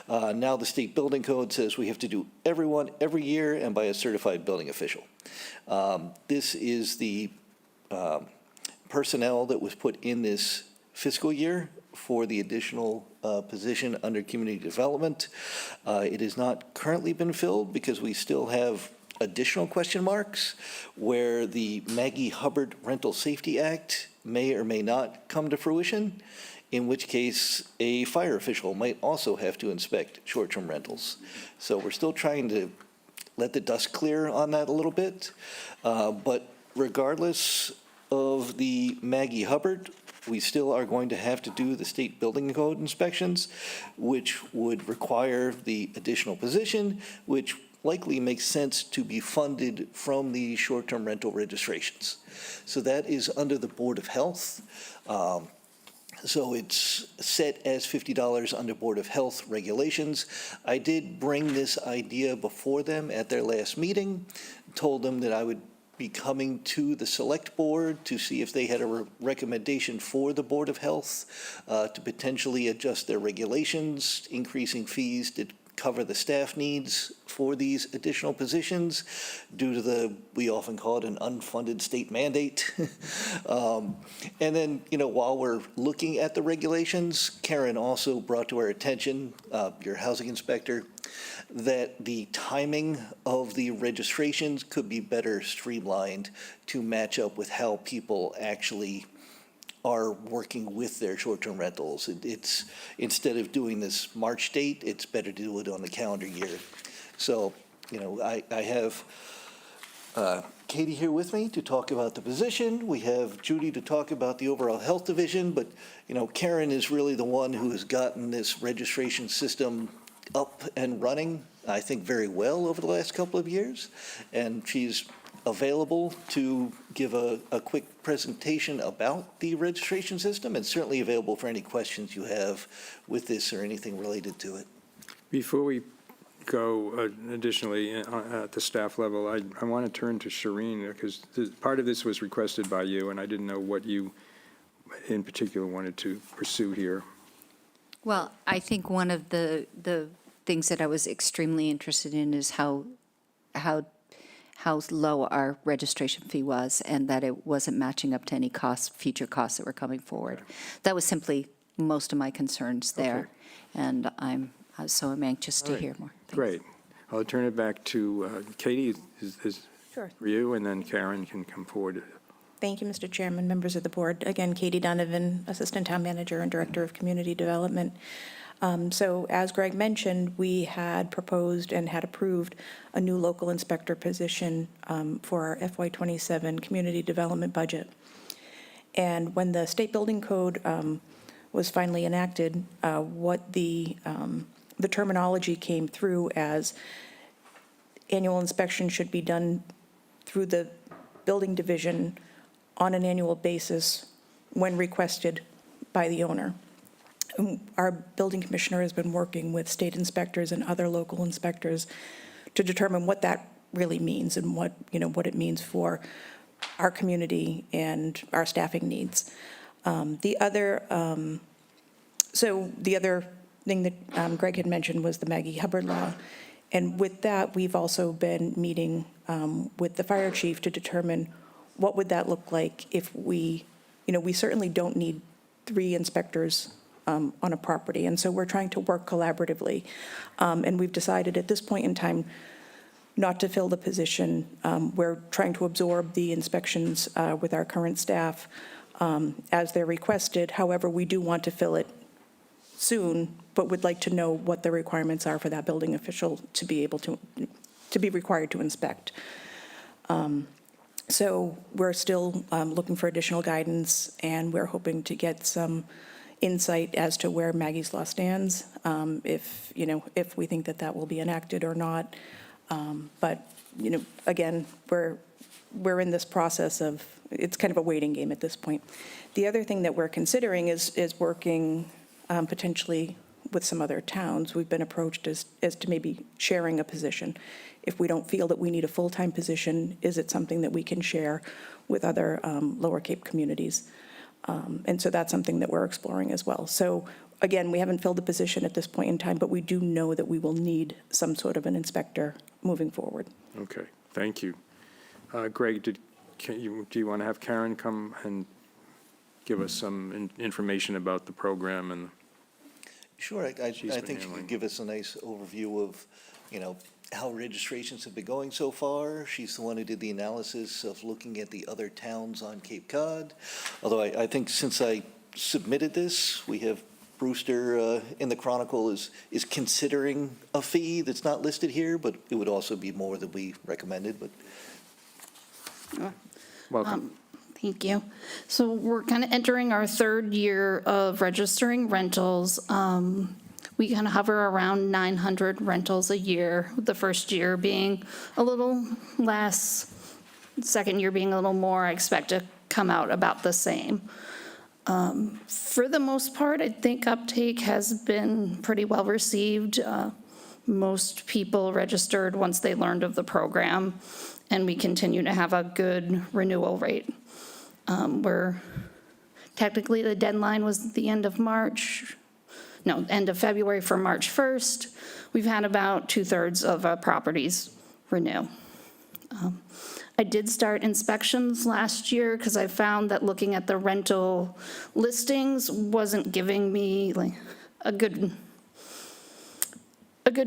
Now the state building code says we have to do everyone every year and by a certified building official. This is the personnel that was put in this fiscal year for the additional position under community development. It has not currently been filled because we still have additional question marks where the Maggie Hubbard Rental Safety Act may or may not come to fruition, in which case a fire official might also have to inspect short-term rentals. So we're still trying to let the dust clear on that a little bit. But regardless of the Maggie Hubbard, we still are going to have to do the state building code inspections, which would require the additional position, which likely makes sense to be funded from the short-term rental registrations. So that is under the Board of Health. So it's set as $50 under Board of Health regulations. I did bring this idea before them at their last meeting, told them that I would be coming to the select board to see if they had a recommendation for the Board of Health to potentially adjust their regulations, increasing fees to cover the staff needs for these additional positions due to the, we often call it an unfunded state mandate. And then, while we're looking at the regulations, Karen also brought to our attention, your housing inspector, that the timing of the registrations could be better streamlined to match up with how people actually are working with their short-term rentals. It's instead of doing this March date, it's better to do it on the calendar year. So, I have Katie here with me to talk about the position. We have Judy to talk about the overall health division, but, Karen is really the one who has gotten this registration system up and running, I think, very well over the last couple of years. And she's available to give a quick presentation about the registration system and certainly available for any questions you have with this or anything related to it. Before we go additionally at the staff level, I want to turn to Shireen because part of this was requested by you and I didn't know what you in particular wanted to pursue here. Well, I think one of the things that I was extremely interested in is how low our registration fee was and that it wasn't matching up to any future costs that were coming forward. That was simply most of my concerns there. Okay. And I'm anxious to hear more. Thanks. Great. I'll turn it back to Katie Sure. for you, and then Karen can come forward. Thank you, Mr. Chairman, members of the board. Again, Katie Donovan, Assistant Town Manager and Director of Community Development. So as Greg mentioned, we had proposed and had approved a new local inspector position for our FY27 community development budget. And when the state building code was finally enacted, what the terminology came through as annual inspection should be done through the building division on an annual basis when requested by the owner. Our building commissioner has been working with state inspectors and other local inspectors to determine what that really means and what it means for our community and our staffing needs. The other thing that Greg had mentioned was the Maggie Hubbard law. And with that, we've also been meeting with the fire chief to determine what would that look like if we certainly don't need 3 inspectors on a property. And so we're trying to work collaboratively. And we've decided at this point in time not to fill the position. We're trying to absorb the inspections with our current staff as they're requested. However, we do want to fill it soon, but would like to know what the requirements are for that building official to be able to be required to inspect. So we're still looking for additional guidance, and we're hoping to get some insight as to where Maggie's Law stands, if, if we think that that will be enacted or not. But, again, we're in this process of, it's kind of a waiting game at this point. The other thing that we're considering is working potentially with some other towns. We've been approached as to maybe sharing a position. If we don't feel that we need a full-time position, is it something that we can share with other Lower Cape communities? And so that's something that we're exploring as well. So again, we haven't filled the position at this point in time, but we do know that we will need some sort of an inspector moving forward. Okay, thank you. Greg, do you want to have Karen come and give us some information about the program and? Sure, I She's been think she handling. could give us a nice overview of, how registrations have been going so far. She's the one who did the analysis of looking at the other towns on Cape Cod. Although I think since I submitted this, we have Brewster in the Chronicle is considering a fee that's not listed here, but it would also be more than we recommended, but. Welcome. Thank you. So we're kind of entering our third year of registering rentals. We kind of hover around 900 rentals a year, the first year being a little less, second year being a little more. I expect to come out about the same. For the most part, I think uptake has been pretty well received. Most people registered once they learned of the program, and we continue to have a good renewal rate. Technically, the deadline was the end of February for March 1st. We've had about 2/3 of our properties renew. I did start inspections last year because I found that looking at the rental listings wasn't giving me like a good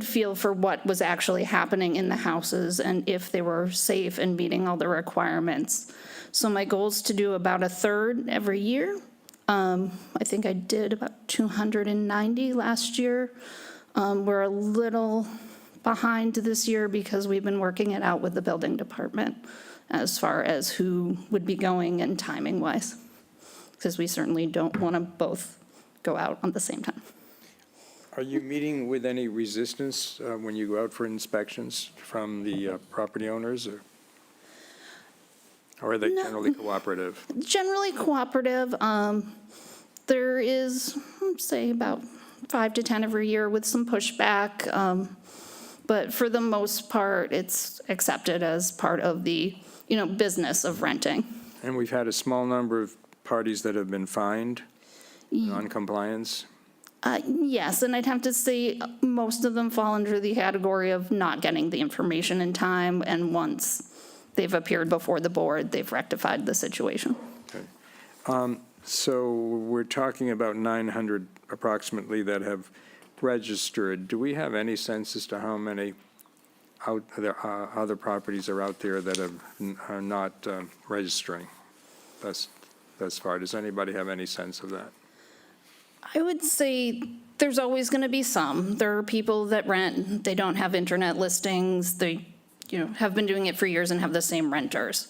feel for what was actually happening in the houses and if they were safe and meeting all the requirements. So my goal is to do about 1/3 every year. I think I did about 290 last year. We're a little behind this year because we've been working it out with the building department as far as who would be going and timing wise, because we certainly don't want to both go out at the same time. Are you meeting with any resistance when you go out for inspections from the property owners, or are they generally cooperative? Generally cooperative. There is, say, about 5 to 10 every year with some pushback. But for the most part, it's accepted as part of the, business of renting. And we've had a small number of parties that have been fined, non-compliance. Yes, and I'd have to say most of them fall under the category of not getting the information in time, and once they've appeared before the board, they've rectified the situation. Okay. So we're talking about 900 approximately that have registered. Do we have any sense as to how many other properties are out there that are not registering thus far? Does anybody have any sense of that? I would say there's always going to be some. There are people that rent, they don't have internet listings, they have been doing it for years and have the same renters.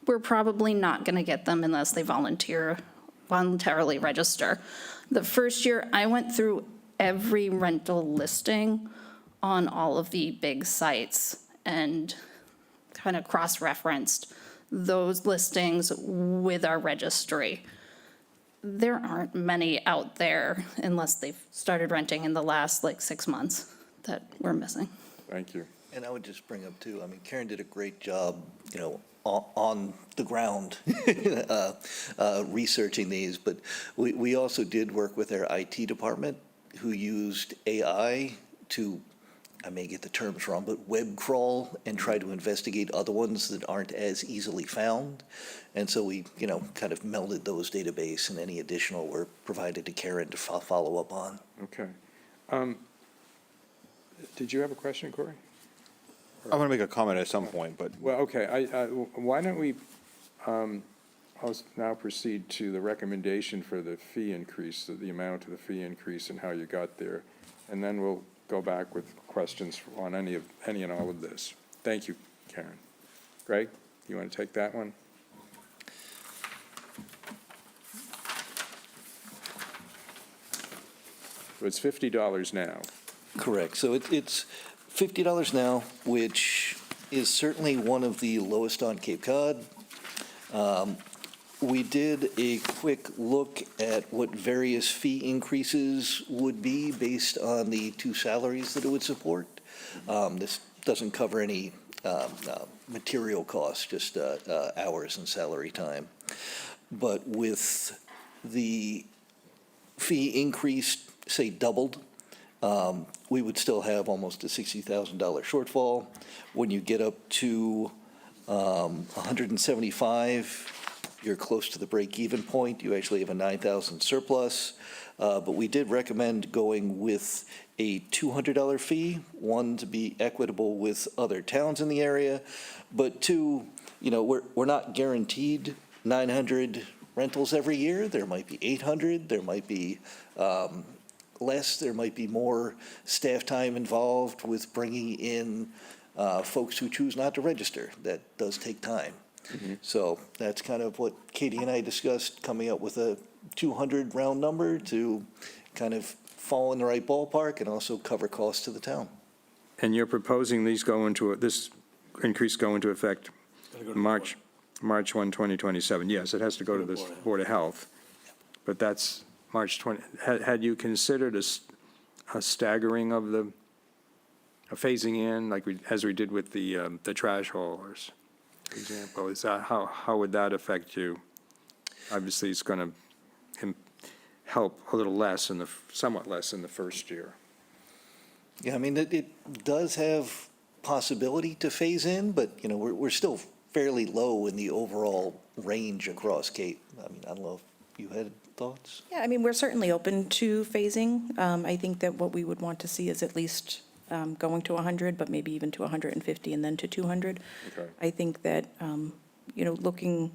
We're probably not going to get them unless they voluntarily register. The first year, I went through every rental listing on all of the big sites and kind of cross-referenced those listings with our registry. There aren't many out there unless they've started renting in the last 6 months that we're missing. Thank you. And I would just bring up too, Karen did a great job, on the ground researching these, but we also did work with our IT department who used AI to, I may get the terms wrong, but web crawl and try to investigate other ones that aren't as easily found. And so we, kind of melded those database, and any additional were provided to Karen to follow up on. Okay. Did you have a question, Corey? I want to make a comment at some point, but. Well, okay, why don't we now proceed to the recommendation for the fee increase, the amount of the fee increase and how you got there, and then we'll go back with questions on any and all of this. Thank you, Karen. Greg, you want to take that one? So it's $50 now. Correct. So it's $50 now, which is certainly one of the lowest on Cape Cod. We did a quick look at what various fee increases would be based on the two salaries that it would support. This doesn't cover any material costs, just hours and salary time. But with the fee increase, say doubled, we would still have almost a $60,000 shortfall. When you get up to 175, you're close to the break-even point. You actually have a 9,000 surplus. But we did recommend going with a $200 fee, one, to be equitable with other towns in the area, but two, we're not guaranteed 900 rentals every year. There might be 800, there might be less, there might be more staff time involved with bringing in folks who choose not to register. That does take time. So that's kind of what Katie and I discussed, coming up with a 200 round number to kind of fall in the right ballpark and also cover costs to the town. And you're proposing this increase go into effect March 1, 2027. Yes, it has to go to the Board of Health, but that's March 20. Had you considered a staggering of a phasing in, as we did with the trash haulers, for example? Is that how would that affect you? Obviously, it's going to help a little less somewhat less in the first year. Yeah, I mean, it does have possibility to phase in, but, we're still fairly low in the overall range across Cape. I mean, I don't know if you had thoughts? Yeah, I mean, we're certainly open to phasing. I think that what we would want to see is at least going to 100, but maybe even to 150 and then to 200. Okay. I think that, looking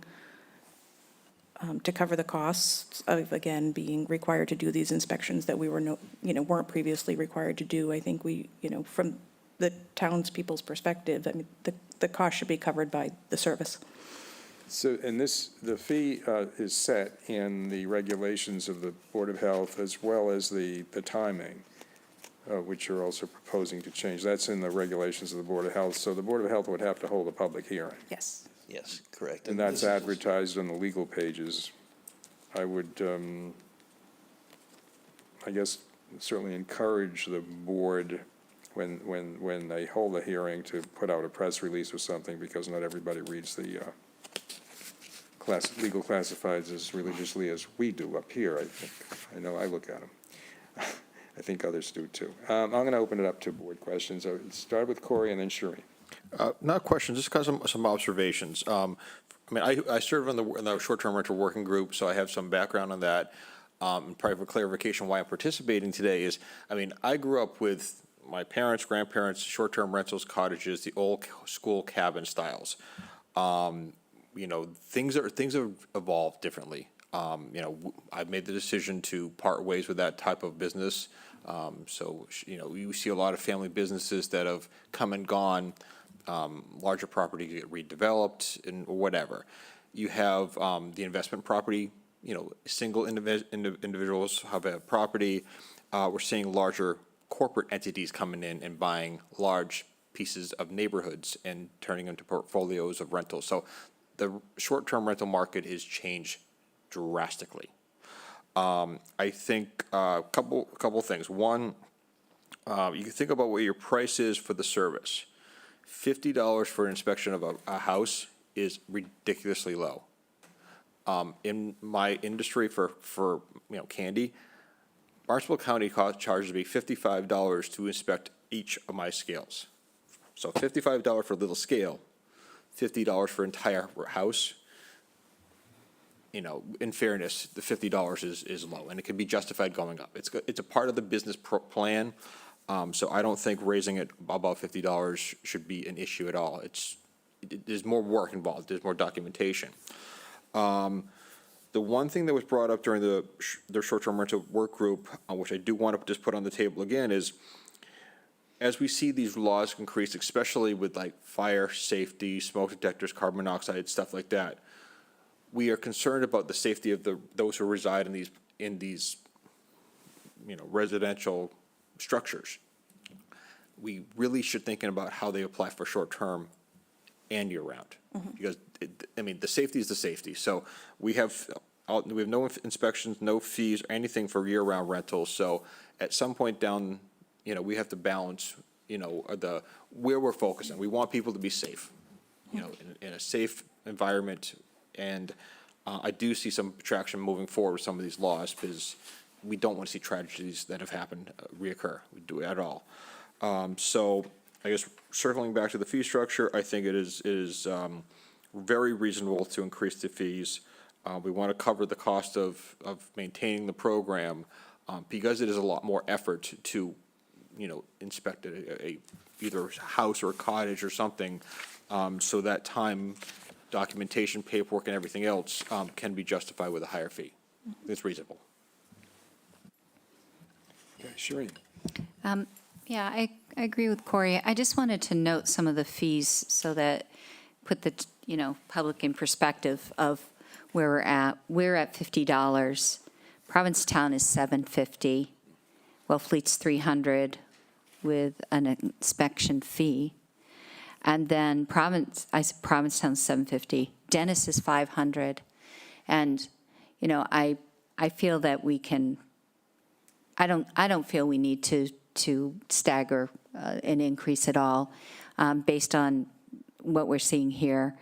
to cover the costs of, again, being required to do these inspections that we weren't previously required to do, I think we, from the townspeople's perspective, I mean, the cost should be covered by the service. So, and the fee is set in the regulations of the Board of Health as well as the timing, which you're also proposing to change. That's in the regulations of the Board of Health. So the Board of Health would have to hold a public hearing. Yes. Yes, correct. And that's advertised on the legal pages. I would, I guess, certainly encourage the board when they hold a hearing to put out a press release or something, because not everybody reads the legal classifieds as religiously as we do up here, I think. I know I look at them. I think others do too. I'm going to open it up to board questions. I'll start with Corey and then Shereen. Not questions, just kind of some observations. I serve in the short-term rental working group, so I have some background on that. And probably for clarification, why I'm participating today is, I grew up with my parents, grandparents, short-term rentals, cottages, the old school cabin styles. Things have evolved differently. I've made the decision to part ways with that type of business. You see a lot of family businesses that have come and gone. Larger property get redeveloped and whatever. You have the investment property, single individuals have a property. We're seeing larger corporate entities coming in and buying large pieces of neighborhoods and turning into portfolios of rentals. So the short-term rental market has changed drastically. I think a couple things. One, you can think about what your price is for the service. $50 for an inspection of a house is ridiculously low. In my industry for candy, Barnstable County charges me $55 to inspect each of my scales. So $55 for a little scale, $50 for entire house. In fairness, the $50 is low, and it can be justified going up. It's a part of the business plan, so I don't think raising it above $50 should be an issue at all. There's more work involved. There's more documentation. The one thing that was brought up during their short-term rental work group, which I do want to just put on the table again, is as we see these laws increase, especially with like fire safety, smoke detectors, carbon monoxide, stuff like that, we are concerned about the safety of those who reside in these residential structures, we really should thinking about how they apply for short-term and year-round. Because, the safety is the safety. So we have no inspections, no fees, or anything for year-round rentals. So at some point down, we have to balance, where we're focusing. We want people to be safe, in a safe environment. And I do see some traction moving forward with some of these laws, because we don't want to see tragedies that have happened reoccur. We do it at all. So I guess circling back to the fee structure, I think it is very reasonable to increase the fees. We want to cover the cost of maintaining the program, because it is a lot more effort to, inspect either a house or a cottage or something. So that time, documentation, paperwork, and everything else can be justified with a higher fee. It's reasonable. Okay, Shereen. Yeah, I agree with Corey. I just wanted to note some of the fees so that put the, public in perspective of where we're at. We're at $50. Provincetown is $750. Wellfleet's $300 with an inspection fee. And then Provincetown's $750. Dennis is $500. And, I feel that we can, I don't feel we need to stagger an increase at all. Based on what we're seeing here,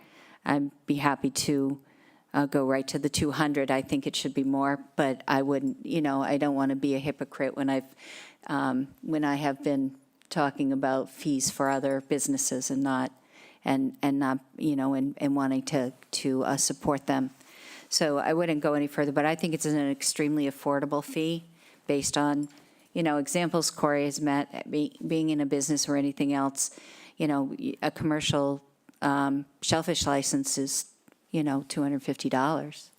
I'd be happy to go right to the 200. I think it should be more, but I wouldn't, I don't want to be a hypocrite when I have been talking about fees for other businesses and not wanting to support them. So I wouldn't go any further, but I think it's an extremely affordable fee based on, examples Corey has met, being in a business or anything else. A commercial shellfish license is, $250,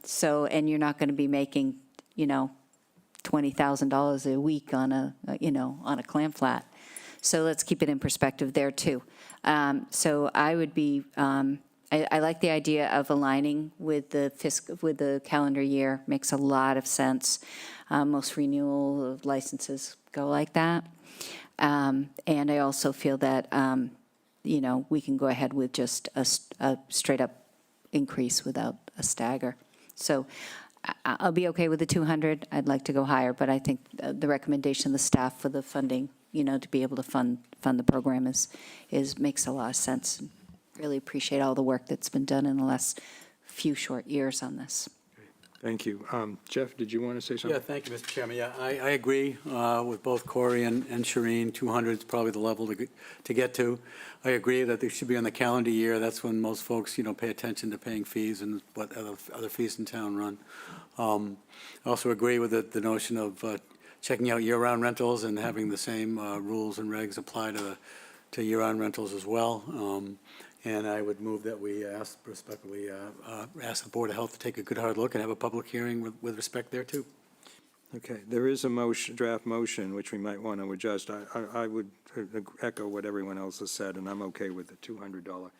So, and you're not going to be making, $20,000 a week on a clam flat. So let's keep it in perspective there too. So I would be, I like the idea of aligning with the calendar year. Makes a lot of sense. Most renewal of licenses go like that. And I also feel that, we can go ahead with just a straight up increase without a stagger. So I'll be okay with the 200. I'd like to go higher, but I think the recommendation of the staff for the funding, to be able to fund the program makes a lot of sense. Really appreciate all the work that's been done in the last few short years on this. Thank you. Jeff, did you want to say something? Yeah, thank you, Mr. Chairman. Yeah, I agree with both Corey and Shereen. 200 is probably the level to get to. I agree that they should be on the calendar year. That's when most folks, pay attention to paying fees and what other fees in town run. I also agree with the notion of checking out year-round rentals and having the same rules and regs apply to year-round rentals as well. And I would move that we respectfully ask the Board of Health to take a good hard look and have a public hearing with respect there too. Okay, there is a draft motion, which we might want to adjust. I would echo what everyone else has said, and I'm okay with the $200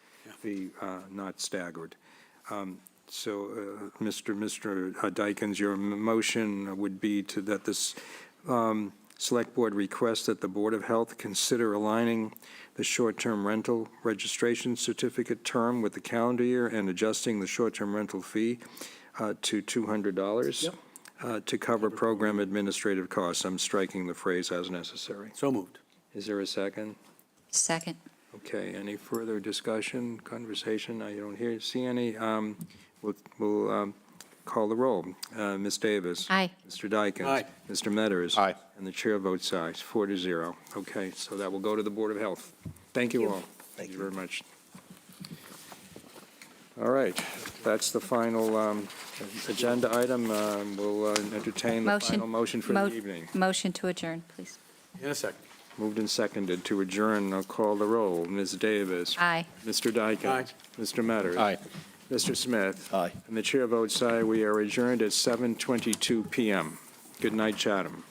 fee, not staggered. So, Mr. Dykens, your motion would be that this Select Board requests that the Board of Health consider aligning the short-term rental registration certificate term with the calendar year and adjusting the short-term rental fee to $200 to cover program administrative costs. I'm striking the phrase "as necessary." So moved. Is there a second? Second. Okay, any further discussion, conversation? I don't see any. We'll call the roll. Ms. Davis. Aye. Mr. Dykens. Aye. Mr. Metters. Aye. And the chair votes aye, 4-0. Okay, so that will go to the Board of Health. Thank you all. Thank you very much. All right, that's the final agenda item. We'll entertain the final motion for the evening. Motion to adjourn, please. In a second. Moved and seconded to adjourn. I'll call the roll. Ms. Davis. Aye. Mr. Dykens. Aye. Mr. Metters. Aye. Mr. Smith. Aye. And the chair votes aye. We are adjourned at 7:22 PM. Good night, Chatham.